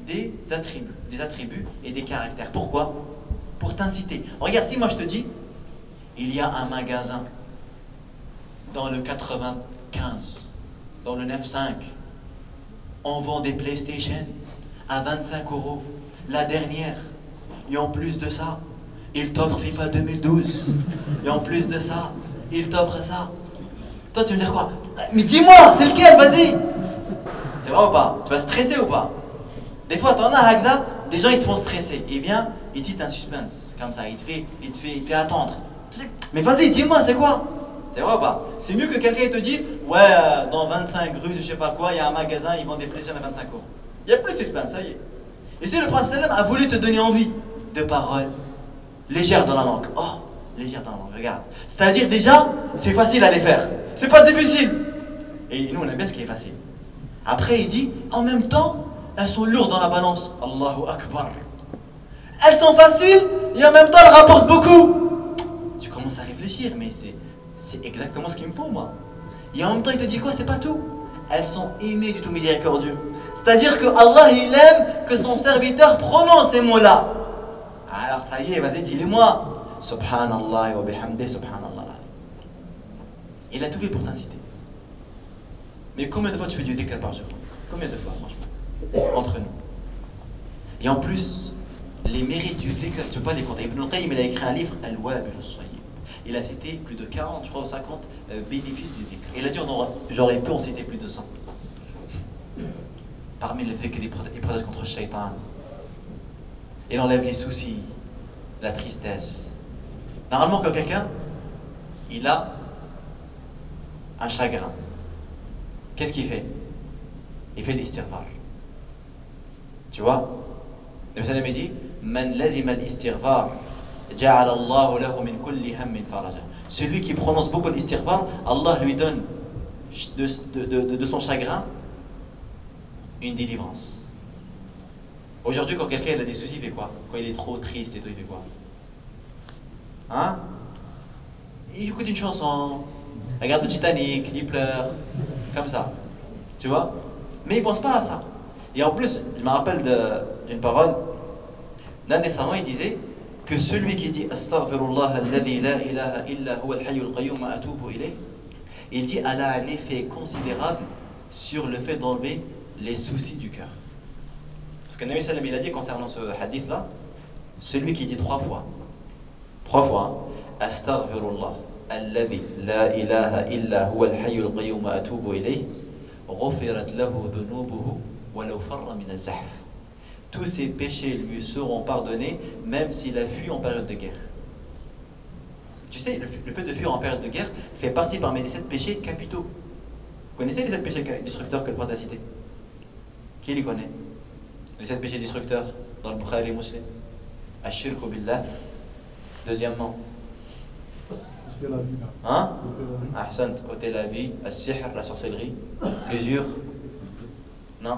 des attributs et des caractères. Pourquoi? Pour t'inciter. Regarde, si moi je te dis, il y a un magasin dans le 95, dans le 9-5, on vend des PlayStation à 25 €, la dernière, et en plus de ça, il t'offre FIFA 2012, et en plus de ça, il t'offre ça. Toi, tu veux me dire quoi? Mais dis-moi, c'est lequel? Vas-y. C'est vrai ou pas? Tu vas stresser ou pas? Des fois, tu en as Hagda, des gens ils te font stresser. Il vient, il te dit un suspense, comme ça, il te fait attendre. Mais vas-y, dis-moi, c'est quoi? C'est vrai ou pas? C'est mieux que quelqu'un te dit, ouais, dans 25 rues de je sais pas quoi, il y a un magasin, ils vendent des PlayStation à 25 €. Il n'y a plus de suspense, ça y est. Et si le Prophète sallam a voulu te donner envie de paroles légères dans la langue, oh, légères dans la langue, regarde. C'est-à-dire déjà, c'est facile à les faire. C'est pas difficile. Et nous, on aime bien ce qui est facile. Après, il dit, en même temps, elles sont lourdes dans la balance. Allahu Akbar. Elles sont faciles et en même temps, elles rapportent beaucoup. Tu commences à réfléchir, mais c'est exactement ce qu'il me faut, moi. Et en même temps, il te dit quoi? C'est pas tout. Elles sont aimées du tout miséricordieux. C'est-à-dire que Allah, il aime que son serviteur prononce ces mots-là. Alors, ça y est, vas-y, dis-les-moi. Subhanallah wa bihamdih, subhanallah. Il a tout fait pour t'inciter. Mais combien de fois tu fais du dhikr par jour? Combien de fois, franchement? Entre nous. Et en plus, les mérites du dhikr, tu ne peux pas les compter. Ibn al-Qayyim, il a écrit un livre, Al-Wabil al-Sayyib. Il a cité plus de 40, je crois, ou 50 bénéfices du dhikr. Il a dit, j'aurais pu en citer plus de 100. Parmi le dhikr, il protège contre le shaitan. Il enlève les soucis, la tristesse. Normalement, quand quelqu'un, il a un chagrin, qu'est-ce qu'il fait? il fait l'istighfar. Tu vois? Le Messie me dit Man lazima al-istighfar ja'ala Allahu lahu min kulli hammin faraja. Celui qui prononce beaucoup l'istighfar, Allah lui donne de son chagrin une délivrance. Aujourd'hui, quand quelqu'un a des soucis, il fait quoi? Quand il est trop triste et tout, il fait quoi? Hein? Il écoute une chanson, il regarde le Titanic, il pleure, comme ça. Tu vois? Mais il ne pense pas à ça. Et en plus, je me rappelle d'une parole d'un des savants, il disait que celui qui dit Astaghfirullah alladhi la ilaha illa huwa al-hayyul qayyum wa atubu ilayh, il dit elle a un effet considérable sur le fait d'enlever les soucis du cœur. Parce que Nabi Sallam il a dit concernant ce hadith là, celui qui dit trois fois Astaghfirullah alladhi la ilaha illa huwa al-hayyul qayyum wa atubu ilayh, ghufirat lahu dhunubuhu wa law farra min az-zahf. Tous ses péchés lui seront pardonnés, même s'il a fui en période de guerre. Tu sais, le fait de fuir en période de guerre fait partie parmi les 7 péchés capitaux. Vous connaissez les 7 péchés destructeurs que le prophète a cités? Qui les connaît? Les 7 péchés destructeurs dans le Bukhari et Muslim. Ash-shirku billah. Deuxièmement. Hein? Ahsan, ôter la vie. As-sihr, la sorcellerie. L'usure. Non.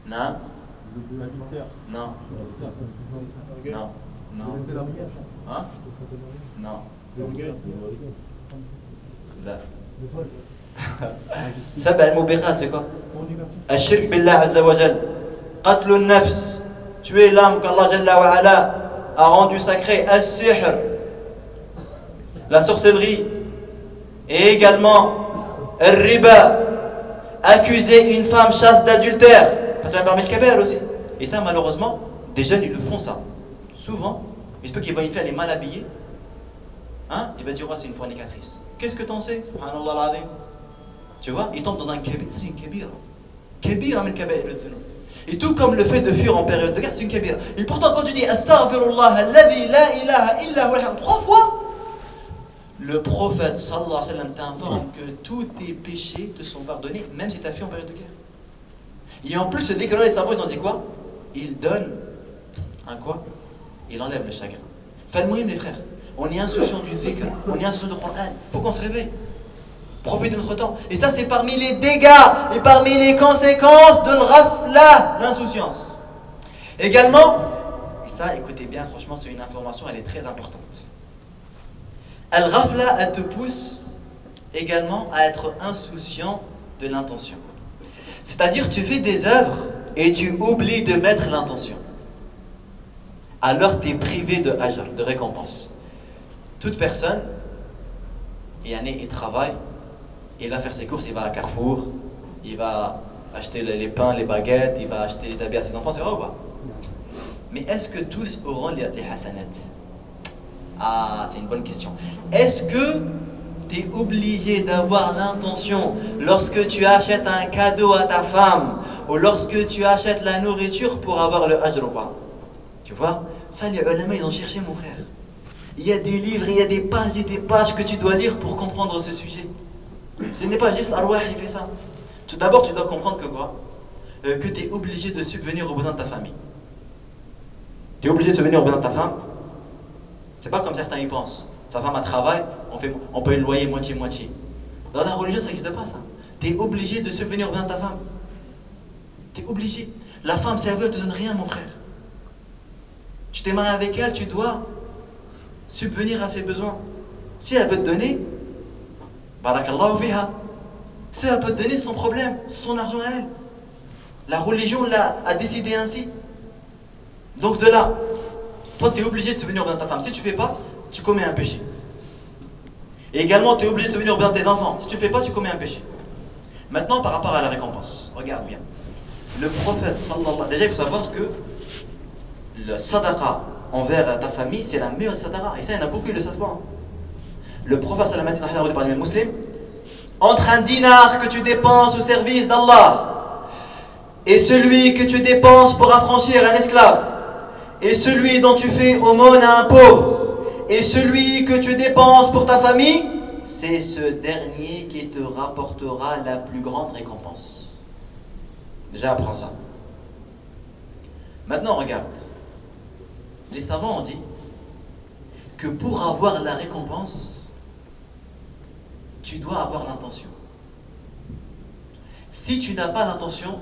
Non. Non. Non. Non. Hein? Non. Là. Sab'a al-mubiqat, c'est quoi? Ash-shirk billah azza wa jal. Qatl al-nafs. Tuer l'âme qu'Allah jalla wa ala a rendu sacrée. As-sihr. La sorcellerie. Et également al-riba. Accuser une femme chaste d'adultère. Ça parmi le kabir aussi. Et ça, malheureusement, des jeunes, ils le font ça. Souvent, il se peut qu'ils voient une fille, elle est mal habillée. Hein? Il va dire, ouais, c'est une fornicatrice. Qu'est-ce que t'en sais? Subhanallah al-azim. Tu vois, il tombe dans un kabir. C'est une kabir. Kabir, mais le kabir, le dhunub. Et tout comme le fait de fuir en période de guerre, c'est une kabir. Et pourtant, quand tu dis Astaghfirullah alladhi la ilaha illa huwa 3 fois, le prophète sallallahu alayhi wa sallam t'informe que tous tes péchés te sont pardonnés, même si tu as fui en période de guerre. Et en plus, dès que les savants, ils ont dit quoi? Il donne un quoi? Il enlève le chagrin. Falmouhim, les frères, on est insouciant du dhikr, on est insouciant du Coran, il faut qu'on se réveille. Profite de notre temps. Et ça, c'est parmi les dégâts et parmi les conséquences de l'ghafla, l'insouciance. Également, et ça, écoutez bien, franchement, c'est une information, elle est très importante. Al-ghafla, elle te pousse également à être insouciant de l'intention. C'est-à-dire, tu fais des œuvres et tu oublies de mettre l'intention. Alors, tu es privé de ajr, de récompense. Toute personne, il travaille, il va faire ses courses, il va à Carrefour, il va acheter les pains, les baguettes, il va acheter les habits à ses enfants, c'est vrai ou pas? Mais est-ce que tous auront les hasanat? Ah, c'est une bonne question. Est-ce que tu es obligé d'avoir l'intention, lorsque tu achètes un cadeau à ta femme, ou lorsque tu achètes la nourriture, pour avoir le ajr ou pas? Tu vois, ça les ulama ils ont cherché, mon frère. Il y a des livres, il y a des pages et des pages que tu dois lire pour comprendre ce sujet. Ce n'est pas juste Arwah qui fait ça. Tout d'abord, tu dois comprendre que quoi? Que tu es obligé de subvenir aux besoins de ta famille. Tu es obligé de subvenir aux besoins de ta femme. C'est pas comme certains y pensent. Sa femme a travail, on peut le loyer moitié-moitié. Dans la religion, ça n'existe pas ça. Tu es obligé de subvenir aux besoins de ta femme. Tu es obligé. La femme serveuse ne te donne rien, mon frère. Tu t'es marié avec elle, tu dois subvenir à ses besoins. Si elle peut te donner, barakallahu fiha. Si elle peut te donner, c'est son problème, c'est son argent à elle. La religion a décidé ainsi. Donc de là, toi tu es obligé de subvenir aux besoins de ta femme. Si tu ne fais pas, tu commets un péché. Et également, tu es obligé de subvenir aux besoins de tes enfants. Si tu ne fais pas, tu commets un péché. Maintenant, par rapport à la récompense, regarde bien. Le prophète, sallallahu, déjà il faut savoir que le sadaqa envers ta famille, c'est la meilleure sadaqa. Et ça, il y en a beaucoup qui le savent pas. Le prophète, sallallahu alayhi wa sallam, par les musulmans, entre un dinar que tu dépenses au service d'Allah et celui que tu dépenses pour affranchir un esclave, et celui dont tu fais aumône à un pauvre, et celui que tu dépenses pour ta famille, c'est c'est ce dernier qui te rapportera la plus grande récompense. Déjà, apprends ça. Maintenant, regarde. Les savants ont dit que pour avoir la récompense, tu dois avoir l'intention. Si tu n'as pas l'intention,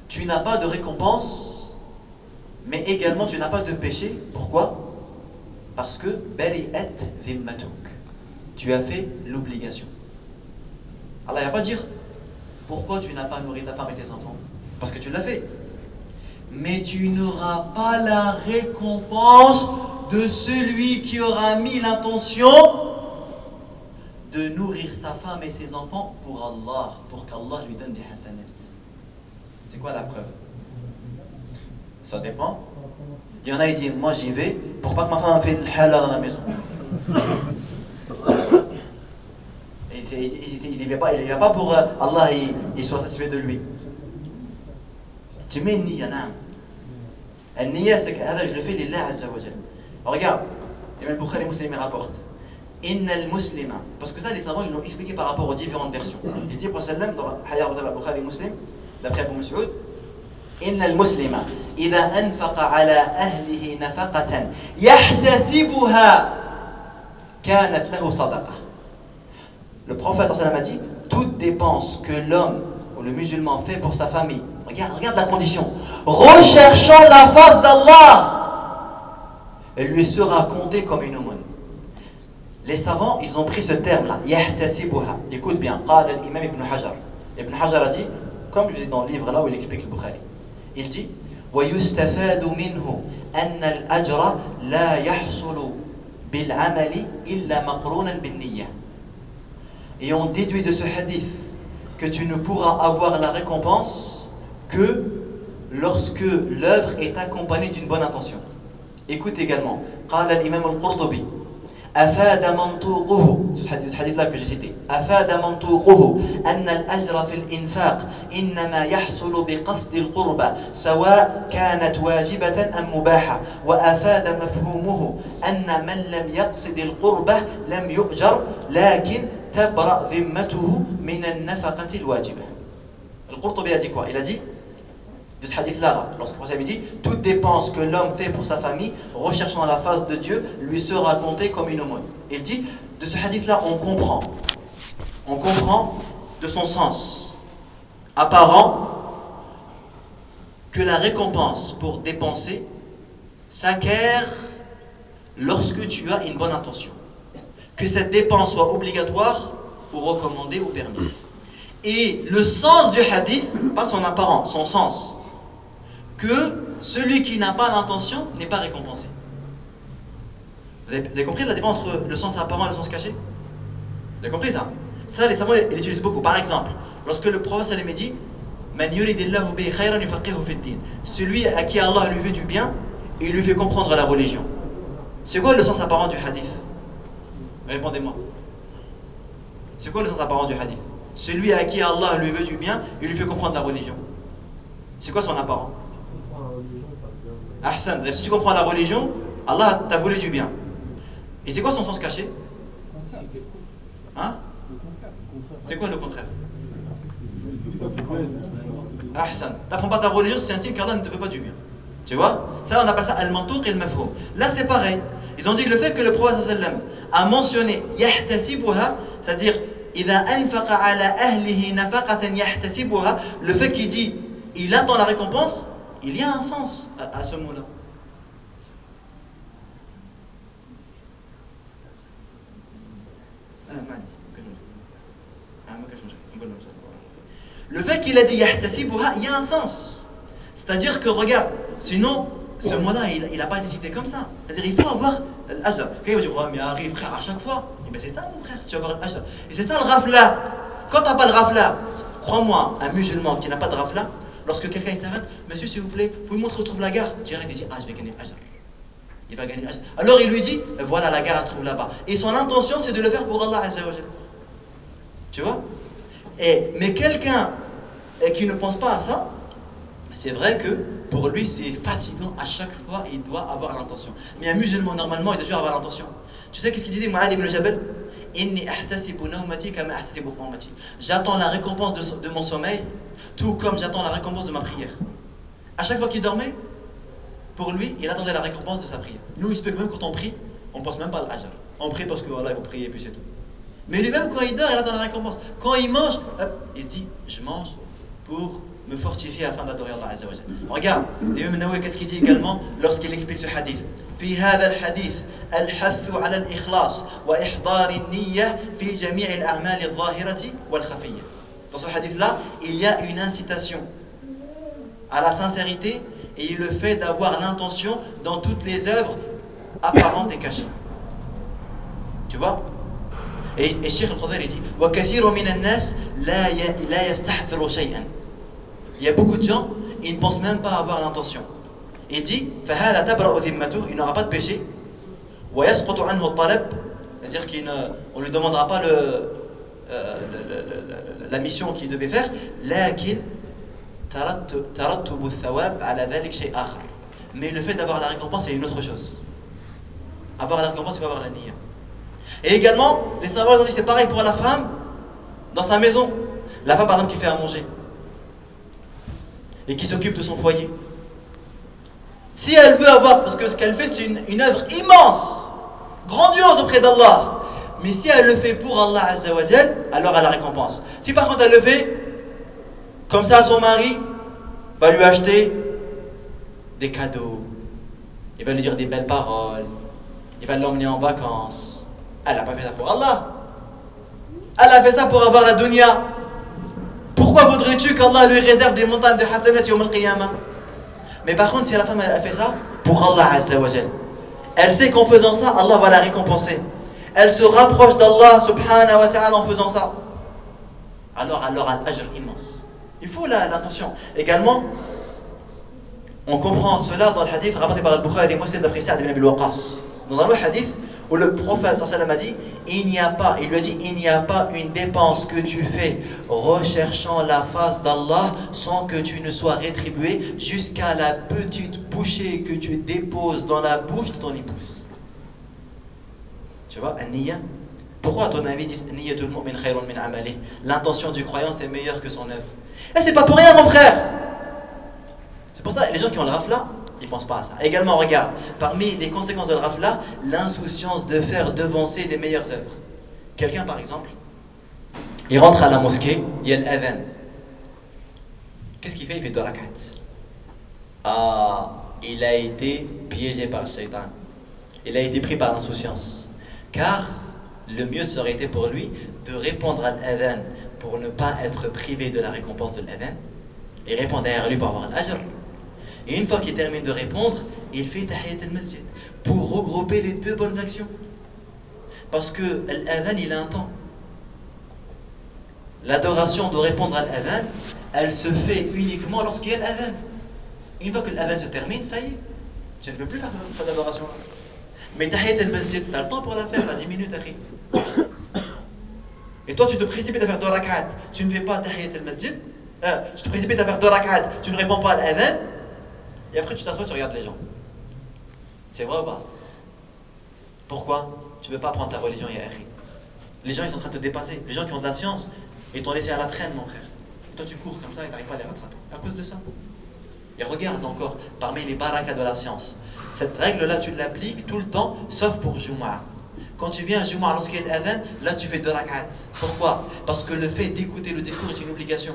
tu n'as pas de récompense, mais également tu n'as pas de péché. Pourquoi? Parce que bari'at dhimmatuk. Tu as fait l'obligation. Allah ne va pas dire pourquoi tu n'as pas nourri ta femme et tes enfants. Parce que tu l'as fait. Mais tu n'auras pas la récompense de celui qui aura mis l'intention de nourrir sa femme et ses enfants pour Allah, pour qu'Allah lui donne des hasanat. C'est quoi la preuve? Ça dépend. Il y en a qui disent, moi j'y vais pour pas que ma femme me fait le halal dans la maison. Il n'y va pas pour Allah il soit satisfait de lui. Tu mets une niya, naam. Une niya, c'est que je le fais lillah azza wa jal. Regarde, Imam Bukhari Muslim rapporte. Inna al-muslima, parce que ça les savants ils l'ont expliqué par rapport aux différentes versions. Il dit pour sallam dans Hadith al-Bukhari Muslim, d'après Abu Mas'ud, Inna al-muslima idha anfaqa ala ahlihi nafaqatan yahtasibuha kanat lahu sadaqah. Le prophète sallam a dit toute dépense que l'homme ou le musulman fait pour sa famille, regarde la condition, recherchant la face d'Allah, elle lui sera comptée comme une aumône. Les savants, ils ont pris ce terme-là, yahtasibuha. Écoute bien, qala l'imam Ibn Hajar. Ibn Hajar a dit, comme je dis dans le livre là où il explique le Bukhari, il dit وَيُسْتَفَادُ مِنْهُ أَنَّ الْأَجْرَ لَا يَحْصُلُ بِالْعَمَلِ إِلَّا مَقْرُونًا بِالنِّيَّةِ. Et on déduit de ce hadith que tu ne pourras avoir la récompense que lorsque l'œuvre est accompagnée d'une bonne intention. Écoute également, قال الإمام القرطبي أفاد منطوقه, ce hadith là que j'ai cité, أفاد منطوقه أن الأجر في الإنفاق إنما يحصل بقصد القربة سواء كانت واجبة أم مباحة وأفاد مفهومه أن من لم يقصد القربة لم يؤجر لكن تبرأ ذمته من النفقة الواجبة. القرطبي a dit quoi? Il a dit de ce hadith-là, lorsque le prophète dit toute dépense que l'homme fait pour sa famille, recherchant la face de Dieu, lui sera comptée comme une aumône. Il dit, de ce hadith-là, on comprend de son sens apparent que la récompense pour dépenser s'acquiert lorsque tu as une bonne intention. Que cette dépense soit obligatoire ou recommandée ou permise. Et le sens du hadith, pas son apparent, son sens, que celui qui n'a pas l'intention n'est pas récompensé. Vous avez compris la différence entre le sens apparent et le sens caché? Vous avez compris ça? Ça, les savants l'utilisent beaucoup. Par exemple, lorsque le prophète sallallahu alayhi wa sallam dit celui à qui Allah lui veut du bien, il lui fait comprendre la religion. C'est quoi le sens apparent du hadith? Répondez-moi. C'est quoi le sens apparent du hadith? Celui à qui Allah lui veut du bien, il lui fait comprendre la religion. C'est quoi son apparent? Ahsan, si tu comprends la religion, Allah t'a voulu du bien. Et c'est quoi son sens caché? Hein? C'est quoi le contraire? Ahsan, t'apprends pas ta religion, c'est un signe qu'Allah ne te veut pas du bien. Tu vois? Ça on appelle ça al-mantuq et al-mafhum. Là c'est pareil. Ils ont dit que le fait que le prophète sallallahu alayhi wa sallam a mentionné yahtasibuha, c'est-à-dire إذا أنفق على أهله نفقة يحتسبها, le fait qu'il dit il attend la récompense, il y a un sens à ce mot-là. Le fait qu'il a dit yahtasibuha, il y a un sens. C'est-à-dire que regarde, sinon ce mot-là il n'a pas été cité comme ça. C'est-à-dire il faut avoir l'ajr. Quelqu'un va dire oh mais arrive frère à chaque fois. Et bien c'est ça mon frère, si tu veux avoir l'ajr. Et c'est ça le rafla. Quand tu n'as pas le rafla, crois-moi, un musulman qui n'a pas de rafla, lorsque quelqu'un s'arrête, monsieur s'il vous plaît, vous me montrez où trouve la gare, direct il dit ah je vais gagner l'ajr. Il va gagner l'ajr. Alors il lui dit voilà la gare elle se trouve là-bas. Et son intention c'est de le faire pour Allah azza wa jalla. Tu vois? Mais quelqu'un qui ne pense pas à ça, c'est vrai que pour lui c'est fatigant à chaque fois, il doit avoir l'intention. Mais un musulman normalement il doit toujours avoir l'intention. Tu sais qu'est-ce qu'il disait Mu'adh ibn Jabal? Inni ahtasibu nawmati kama ahtasibu qawmati. J'attends la récompense de mon sommeil, tout comme j'attends la récompense de ma prière. À chaque fois qu'il dormait, pour lui, il attendait la récompense de sa prière. Nous, il se peut que même quand on prie, on ne pense même pas à l'ajr. On prie parce que voilà, il faut prier et puis c'est tout. Mais lui-même, quand il dort, il attend la récompense. Quand il mange, hop, il se dit, je mange pour me fortifier afin d'adorer Allah Azza wa Jalla. Regarde, l'imam Nawawi, qu'est-ce qu'il dit également lorsqu'il explique ce hadith? في هذا الحديث الحث على الإخلاص وإحضار النية في جميع الأعمال الظاهرة والخفية. Dans ce hadith-là, il y a une incitation à la sincérité et le fait d'avoir l'intention dans toutes les œuvres apparentes et cachées. Tu vois? Et Cheikh Al-Khudayr dit وَكَثِيرٌ مِنَ النَّاسِ لَا يَسْتَحْضِرُ شَيْئًا. Il y a beaucoup de gens, ils ne pensent même pas avoir l'intention. Il dit فَهَذَا تَبْرَأُ ذِمَّتُهُ, il n'aura pas de péché. وَيَسْقُطُ عَنْهُ الطَّلَبُ, c'est-à-dire qu'on ne lui demandera pas la mission qu'il devait faire. لكن ترتب الثواب على ذلك شيء آخر. Mais le fait d'avoir la récompense, c'est une autre chose. Avoir la récompense, il faut avoir la niya. Et également, les savants ont dit c'est pareil pour la femme dans sa maison. La femme par exemple qui fait à manger et qui s'occupe de son foyer. Si elle veut avoir, parce que ce qu'elle fait c'est une œuvre immense, grandiose auprès d'Allah. Mais si elle le fait pour Allah Azza wa Jal, alors elle a la récompense. Si par contre elle le fait comme ça, son mari va lui acheter des cadeaux, il va lui dire des belles paroles, il va l'emmener en vacances. Elle n'a pas fait ça pour Allah. Elle a fait ça pour avoir la dunya. Pourquoi voudrais-tu qu'Allah lui réserve des montagnes de hasanat yawm al-qiyamah? Mais par contre, si la femme a fait ça pour Allah Azza wa Jal, elle sait qu'en faisant ça, Allah va la récompenser. Elle se rapproche d'Allah subhanahu wa ta'ala en faisant ça. Alors elle aura un ajr immense. Il faut l'attention. Également, on comprend cela dans le hadith rapporté par Al-Bukhari et Muslim d'après Sa'd ibn Abi Waqqas. Dans un autre hadith où le prophète sallallahu alayhi wa sallam a dit, il lui a dit, il n'y a pas une dépense que tu fais recherchant la face d'Allah sans que tu ne sois rétribué jusqu'à la petite bouchée que tu déposes dans la bouche de ton épouse. Tu vois, an-niyya. Pourquoi à ton avis disent niyyatul mu'min khayrun min amalih? L'intention du croyant c'est meilleur que son œuvre. Et c'est pas pour rien mon frère. C'est pour ça les gens qui ont le rafla, ils pensent pas à ça. Également regarde, parmi les conséquences de le rafla, l'insouciance de faire devancer les meilleures œuvres. Quelqu'un par exemple, il rentre à la mosquée, il y a l'adhan. Qu'est-ce qu'il fait? Il fait 2 rakat. Ah, il a été piégé par le shaitan. Il a été pris par l'insouciance. Car le mieux serait été pour lui de répondre à l'adhan pour ne pas être privé de la récompense de l'adhan. Il répond derrière lui pour avoir l'ajr. Et une fois qu'il termine de répondre, il fait tahiyat al-masjid pour regrouper les 2 bonnes actions. Parce que l'adhan il a un temps. L'adoration de répondre à l'adhan, elle se fait uniquement lorsqu'il y a l'adhan. Une fois que l'adhan se termine, ça y est, tu ne peux plus faire cette adoration là. Mais tahiyat al-masjid, tu as le temps pour la faire, à 10 minutes après. Et toi tu te précipites à faire 2 rak'at, tu ne fais pas tahiyat al-masjid, tu te précipites à faire 2 rak'at, tu ne réponds pas à l'adhan, et après tu t'assois, tu regardes les gens. C'est vrai ou pas? Pourquoi? Tu ne veux pas apprendre ta religion, ya akhi. Les gens ils sont en train de te dépasser, les gens qui ont de la science, ils t'ont laissé à la traîne mon frère. Et toi tu cours comme ça et tu n'arrives pas à les rattraper. À cause de ça. Et regarde encore, parmi les barakas de la science, cette règle-là tu l'appliques tout le temps, sauf pour Jumu'ah. Quand tu viens à Jumu'ah lorsqu'il y a l'adhan, là tu fais 2 rak'at. Pourquoi? Parce que le fait d'écouter le discours est une obligation.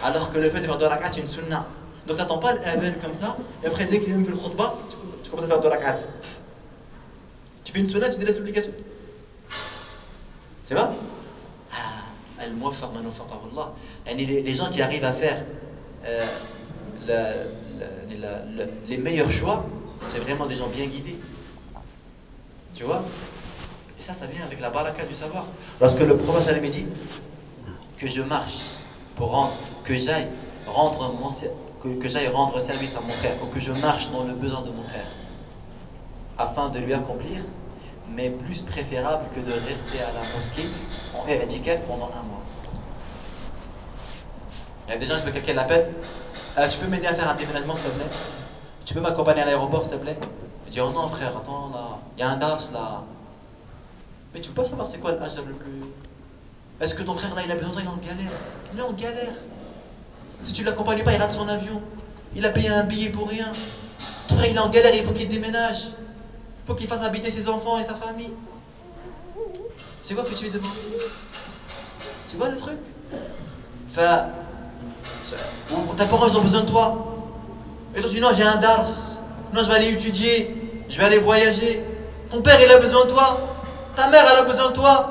Alors que le fait de faire 2 rak'at est une sunnah. Donc t'attends pas l'adhan comme ça, et après dès qu'il vient le khutbah, tu commences à faire 2 rak'at. Tu fais une sunnah, tu délaisses l'obligation. Tu vois? Les gens qui arrivent à faire les meilleurs choix, c'est vraiment des gens bien guidés. Tu vois? Et ça vient avec la baraka du savoir. Lorsque le prophète sallallahu alayhi wa sallam dit que je marche pour que j'aille rendre service à mon frère, ou que je marche dans le besoin de mon frère, afin de lui accomplir, mais plus préférable que de rester à la mosquée en i'tikaf pendant 1 mois. Il y a des gens qui veulent quelqu'un l'appelle, tu peux m'aider à faire un déménagement s'il te plaît? Tu peux m'accompagner à l'aéroport s'il te plaît? Il dit oh non frère, attends là, il y a un dars là. Mais tu peux pas savoir c'est quoi l'ajr le plus. Est-ce que ton frère là il a besoin de toi, il est en galère. Il est en galère. Si tu ne l'accompagnes pas, il rate son avion. Il a payé un billet pour rien. Ton frère il est en galère, il faut qu'il déménage. Il faut qu'il fasse habiter ses enfants et sa famille. C'est quoi que tu lui demandes? Tu vois le truc? Enfin, tes parents ils ont besoin de toi. Et toi tu dis non, j'ai un dars. Non, je vais aller étudier. Je vais aller voyager. Ton père il a besoin de toi. Ta mère elle a besoin de toi.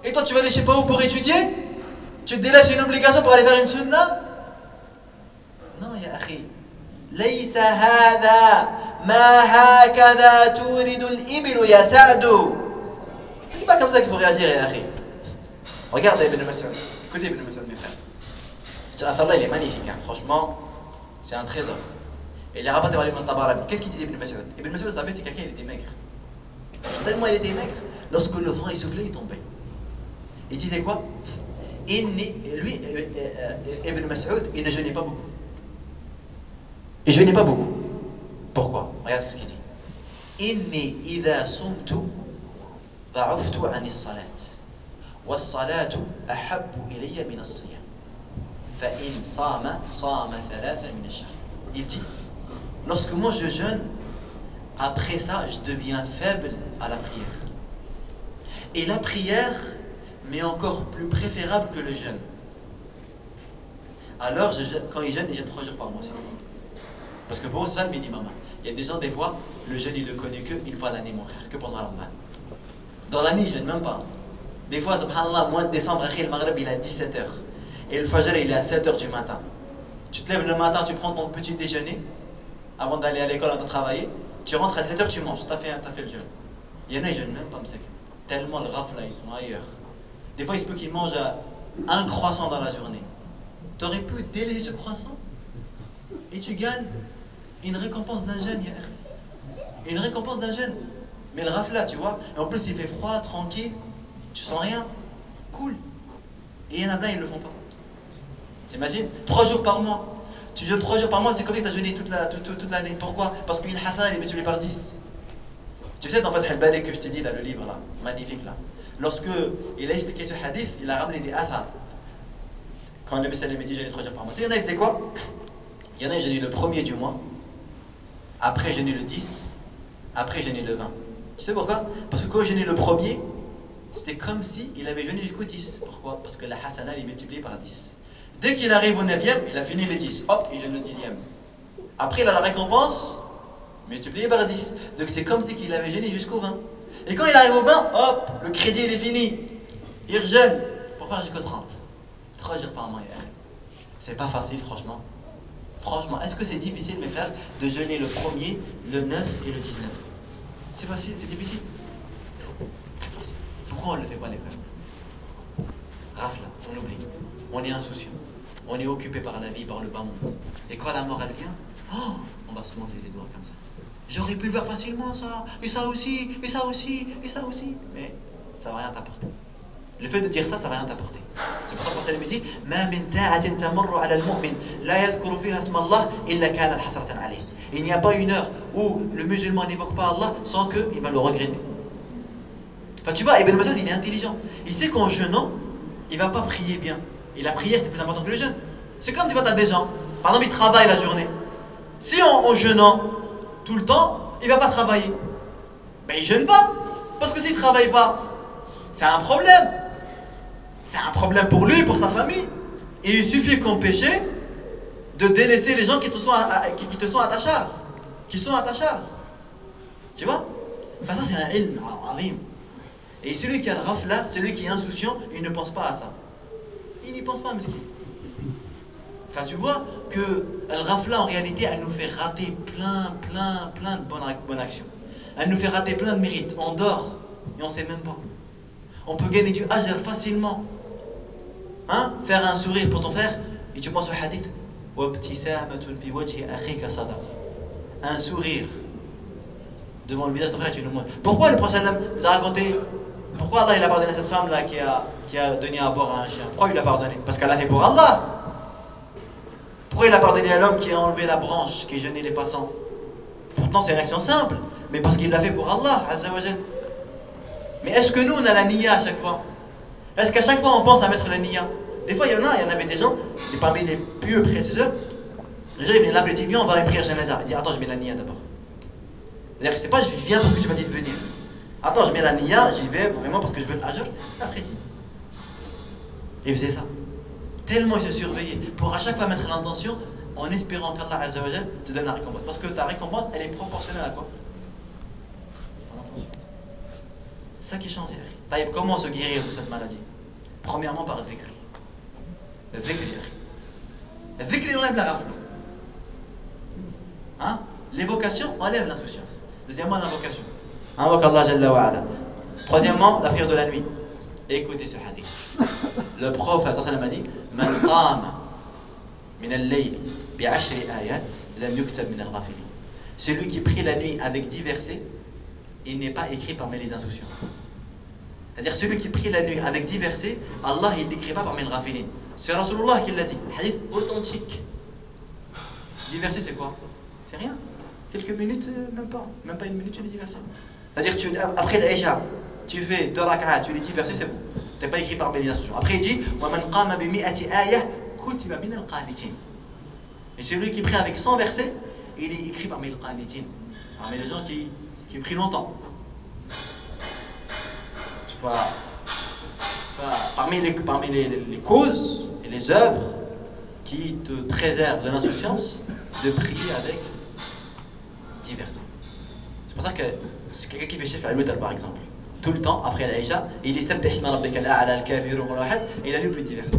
Et toi tu vas aller je sais pas où pour étudier? Tu te délaisses une obligation pour aller faire une sunna? Non, ya akhi. ليس هذا ما هكذا تورد الإبل يا سعد. C'est pas comme ça qu'il faut réagir, ya akhi. Regarde Ibn Mas'ud. Écoutez Ibn Mas'ud, mes frères. Ce affaire-là, il est magnifique, hein. Franchement, c'est un trésor. Et les rapports de l'Imam Tabarani, qu'est-ce qu'il disait Ibn Mas'ud? Ibn Mas'ud, vous savez, c'est quelqu'un, il était maigre. Tellement il était maigre, lorsque le vent essoufflait, il tombait. Il disait quoi? Lui, Ibn Mas'ud, il ne jeûnait pas beaucoup. Il jeûnait pas beaucoup. Pourquoi? Regarde ce qu'il dit. Inni idha sumtu ضعفت عن الصلاة والصلاة أحب إلي من الصيام فإن صام صام ثلاثة من الشهر. Il dit, lorsque moi je jeûne, après ça je deviens faible à la prière. Et la prière m'est encore plus préférable que le jeûne. Alors quand il jeûne 3 jours par mois. Parce que pour eux c'est ça le minimum. Il y a des gens, des fois, le jeûne il le connaît qu'une fois l'année, mon frère, que pendant la Ramadan. Dans l'année, je ne jeûne même pas. Des fois, subhanallah, mois de décembre, le Maghreb il est à 17h. Et le Fajr il est à 7h du matin. Tu te lèves le matin, tu prends ton petit déjeuner, avant d'aller à l'école, avant de travailler. Tu rentres à 17h, tu manges, tu as fait le jeûne. Il y en a, ils ne jeûnent même pas, tellement le rafle là, ils sont ailleurs. Des fois, il se peut qu'ils mangent un croissant dans la journée. Tu aurais pu délaisser ce croissant et tu gagnes une récompense d'un jeûne. Une récompense d'un jeûne. Mais le rafla, tu vois, et en plus il fait froid, tranquille, tu sens rien, cool. Et il y en a plein, ils le font pas. T'imagines? 3 jours par mois. Tu jeûnes 3 jours par mois, c'est comme si tu as jeûné toute l'année. Pourquoi? Parce qu'une hasana, elle est multipliée par 10. Tu sais, dans Fath al-Bari que je t'ai dit, là, le livre, là, magnifique, là. Lorsque il a expliqué ce hadith, il a ramené des athar. Quand le Nabi sallallahu alayhi wa sallam dit jeûner 3 jours par mois. Il y en a qui faisaient quoi? Il y en a qui jeûnaient le premier du mois, après jeûnaient le 10, après jeûnaient le 20. Tu sais pourquoi? Parce que quand il jeûnait le premier, c'était comme s'il avait jeûné jusqu'au 10. Pourquoi? Parce que la hasana est multipliée par 10. Dès qu'il arrive au 9e, il a fini les 10. Hop, il jeûne le 10e. Après, il a la récompense multipliée par 10. Donc c'est comme si il avait jeûné jusqu'au 20. Et quand il arrive au 20, hop, le crédit il est fini. Il jeûne pour faire jusqu'au 30. 3 jours par mois. C'est pas facile, franchement. Franchement, est-ce que c'est difficile, mes frères, de jeûner le premier, le 9 et le 19? C'est facile, c'est difficile. Pourquoi on ne le fait pas, les frères? Rafle, on oublie. On est insouciant. On est occupé par la vie, par le bas monde. Et quand la mort elle vient, oh, on va se manger les doigts comme ça. J'aurais pu le faire facilement, ça. Et ça aussi, et ça aussi, et ça aussi. Mais ça ne va rien t'apporter. Le fait de dire ça, ça ne va rien t'apporter. C'est pour ça que le dit ما من ساعة تمر على المؤمن لا يذكر فيها اسم الله إلا كانت حسرة عليه. Il n'y a pas une heure où le musulman n'évoque pas Allah sans qu'il va le regretter. Enfin, tu vois, Ibn Mas'ud, il est intelligent. Il sait qu'en jeûnant, il ne va pas prier bien. Et la prière, c'est plus important que le jeûne. C'est comme tu vois, tu as des gens. Par exemple, ils travaillent la journée. Si en jeûnant tout le temps, il ne va pas travailler. Ben, il ne jeûne pas. Parce que s'il ne travaille pas, c'est un problème. C'est un problème pour lui, pour sa famille. Et il suffit qu'en péché, de délaisser les gens qui te sont à ta charge. Qui sont à ta charge. Tu vois? Enfin, ça, c'est un ilm, azim. Et celui qui a le rafla, celui qui est insouciant, il ne pense pas à ça. Il n'y pense pas, mesquin. Enfin, tu vois que le rafla, en réalité, elle nous fait rater plein de bonnes actions. Elle nous fait rater plein de mérites. On dort et on ne sait même pas. On peut gagner du ajr facilement. Hein? Faire un sourire pour ton frère, et tu penses au hadith. Un sourire devant le visage de ton frère, tu nous montres. Pourquoi le prophète nous a raconté? Pourquoi Allah il a pardonné cette femme là qui a donné à boire à un chien? Pourquoi il l'a pardonné? Parce qu'elle a fait pour Allah. Pourquoi il a pardonné à l'homme qui a enlevé la branche, qui gênait les passants? Pourtant c'est une action simple, mais parce qu'il l'a fait pour Allah, Azza wa Jal. Mais est-ce que nous, on a la niya à chaque fois? Est-ce qu'à chaque fois, on pense à mettre la niya? Des fois, il y en avait des gens, et parmi les pieux prédécesseurs, les gens, ils viennent l'appeler, ils disent, viens, on va prier à Janaza. Il dit, attends, je mets la niya d'abord. C'est-à-dire que c'est pas, je viens parce que tu m'as dit de venir. Attends, je mets la niya, j'y vais vraiment parce que je veux l'ajr. Après, il faisait ça. Tellement il se surveillait pour à chaque fois mettre l'intention en espérant qu'Allah Azza wa Jal te donne la récompense. Parce que ta récompense, elle est proportionnelle à quoi? Ton intention. C'est ça qui change. Taïb, comment se guérir de cette maladie? Premièrement par le dhikr. Le dhikr, le dhikr, il enlève la rafle. Hein? L'évocation enlève l'insouciance. Deuxièmement, l'invocation. Invoque Allah Jalla wa Ala. Troisièmement, la prière de la nuit. Écoutez ce hadith. Le prophète a dit Man qama min al-layl bi 10 ayat lam yuktab min al-ghafilin. Celui qui prie la nuit avec 10 versets, il n'est pas écrit parmi les insouciants. C'est-à-dire celui qui prie la nuit avec 10 versets, Allah il ne l'écrit pas parmi les ghafilin. C'est Rasulullah qui l'a dit. Hadith authentique. 10 versets c'est quoi? C'est rien. Quelques minutes, même pas une minute, tu les 10 versets. C'est-à-dire après l'Aïcha, tu fais 2 rak'at, tu les 10 versets, c'est bon. Tu n'es pas écrit par les insouciants. Après il dit وَمَنْ قَامَ بِمِئَةِ آيَةٍ كُتِبَ مِنَ الْقَانِتِينَ. Et celui qui prie avec 100 versets, il est écrit parmi les qanitin, parmi les gens qui prient longtemps. Parmi les causes et les œuvres qui te préservent de l'insouciance, de prier avec 10 versets. C'est pour ça que c'est quelqu'un qui fait chef al-Witr par exemple, tout le temps après l'Aïcha, il est sabbih isma rabbika al-a'la al-kafirun wal-wahid, et il a lu plus de 10 versets.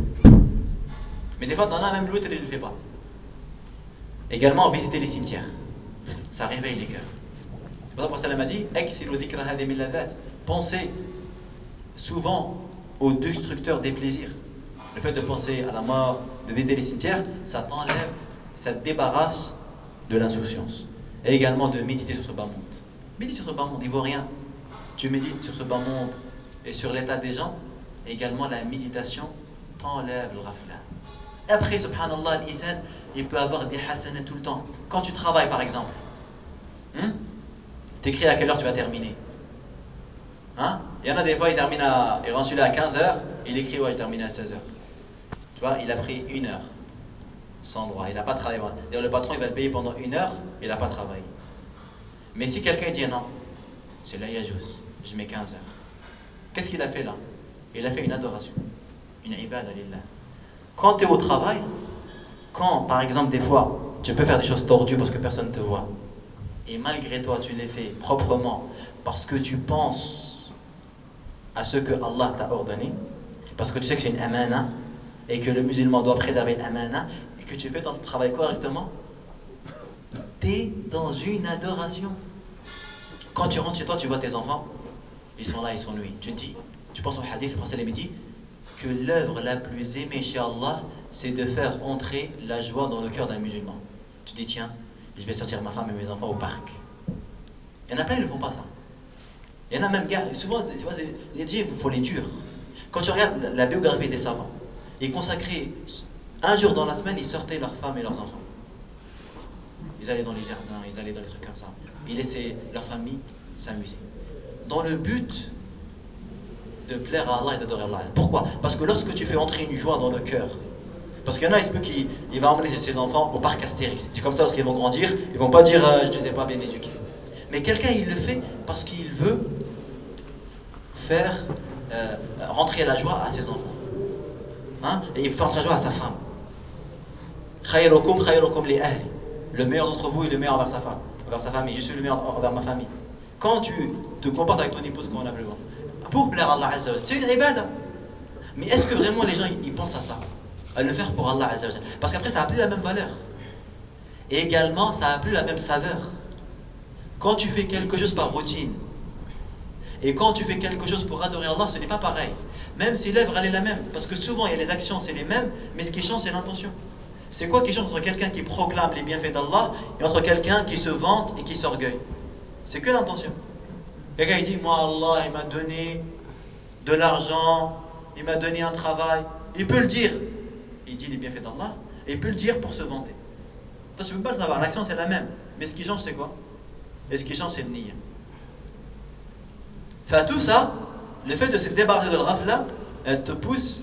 Mais des fois dans un même l'autre il ne le fait pas. Également visiter les cimetières, ça réveille les cœurs. C'est pour ça que Salam a dit akthiru dhikra hadhihi min ladhat. Pensez souvent aux destructeurs des plaisirs. Le fait de penser à la mort, de visiter les cimetières, ça t'enlève, ça te débarrasse de l'insouciance. Et également de méditer sur ce bas monde. Médite sur ce bas monde, il ne vaut rien. Tu médites sur ce bas monde et sur l'état des gens. Également la méditation t'enlève le rafla. Et après, subhanallah, l'insan, il peut avoir des hasanats tout le temps. Quand tu travailles par exemple, t'écris à quelle heure tu vas terminer. Il y en a des fois, il rend celui-là à 15h, il écrit ouais, je termine à 16h. Tu vois, il a pris 1 heure sans droit, il n'a pas travaillé. Le patron, il va le payer pendant 1 heure, il n'a pas travaillé. Mais si quelqu'un dit non, c'est la yajous, je mets 15 heures. Qu'est-ce qu'il a fait là? Il a fait une adoration, une ibada lillah. Quand tu es au travail, quand par exemple des fois, tu peux faire des choses tordues parce que personne ne te voit, et malgré toi tu les fais proprement parce que tu penses à ce que Allah t'a ordonné, parce que tu sais que c'est une amana et que le musulman doit préserver l'amana et que tu fais ton travail correctement, tu es dans une adoration. Quand tu rentres chez toi, tu vois tes enfants, ils sont là, ils sont nuits. Tu te dis, tu penses au hadith, français les midi, que l'œuvre la plus aimée chez Allah, c'est de faire entrer la joie dans le cœur d'un musulman. Tu te dis, tiens, je vais sortir ma femme et mes enfants au parc. Il y en a plein, ils ne font pas ça. Il y en a même, souvent, tu vois, les djihs, il faut les durs. Quand tu regardes la biographie des savants, ils consacraient un jour dans la semaine, ils sortaient leurs femmes et leurs enfants. Ils allaient dans les jardins, ils allaient dans les trucs comme ça. Ils laissaient leur famille s'amuser. Dans le but de plaire à Allah et d'adorer Allah. Pourquoi? Parce que lorsque tu fais entrer une joie dans le cœur, parce qu'il y en a, il se peut qu'il va emmener ses enfants au parc Astérix. C'est comme ça, lorsqu'ils vont grandir, ils ne vont pas dire je ne les ai pas bien éduqués. Mais quelqu'un, il le fait parce qu'il veut faire rentrer la joie à ses enfants. Et il fait rentrer la joie à sa femme. Khayrukum khayrukum li ahli. Le meilleur d'entre vous est le meilleur envers sa femme, envers sa famille. Je suis le meilleur envers ma famille. Quand tu te comportes avec ton épouse convenablement, pour plaire à Allah Azza wa Jalla, c'est une ibada. Mais est-ce que vraiment les gens ils pensent à ça, à le faire pour Allah Azza wa Jalla? Parce qu'après ça n'a plus la même valeur. Et également ça n'a plus la même saveur. Quand tu fais quelque chose par routine et quand tu fais quelque chose pour adorer Allah, ce n'est pas pareil. Même si l'œuvre elle est la même, parce que souvent il y a les actions c'est les mêmes, mais ce qui change c'est l'intention. C'est quoi qui change entre quelqu'un qui proclame les bienfaits d'Allah et entre quelqu'un qui se vante et qui s'orgueille? C'est que l'intention. Quelqu'un il dit moi Allah il m'a donné de l'argent, il m'a donné un travail. Il peut le dire, il dit les bienfaits d'Allah, et il peut le dire pour se vanter. Toi tu ne peux pas le savoir, l'action c'est la même, mais ce qui change c'est quoi? Et ce qui change c'est le niyyah. Enfin tout ça, le fait de se débarrasser de l'ghafla te pousse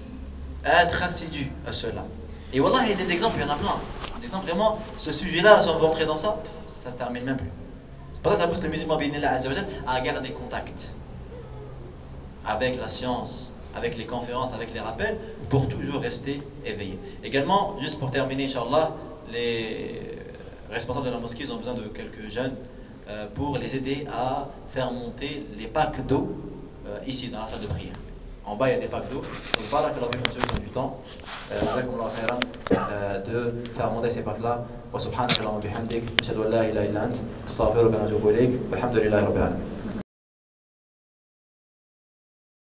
à être assidu à cela. Et wallah, il y a des exemples, il y en a plein. Des exemples vraiment, ce sujet-là, si on veut entrer dans ça, ça se termine même plus. C'est pour ça que ça pousse le musulman à garder contact avec la science, avec les conférences, avec les rappels, pour toujours rester éveillé. Également, juste pour terminer, Inch'Allah, les responsables de la mosquée ils ont besoin de quelques jeunes pour les aider à faire monter les packs d'eau ici dans la salle de prière. En bas il y a des packs d'eau. Donc barakallahu fikum ceux qui ont du temps, jazakumullahu khairan, de faire monter ces packs là. Wa subhanaka Allahumma bihamdik, ashhadu an la ilaha illa ant, astaghfiruka wa atubu ilayk, walhamdulillahi rabbil alamin.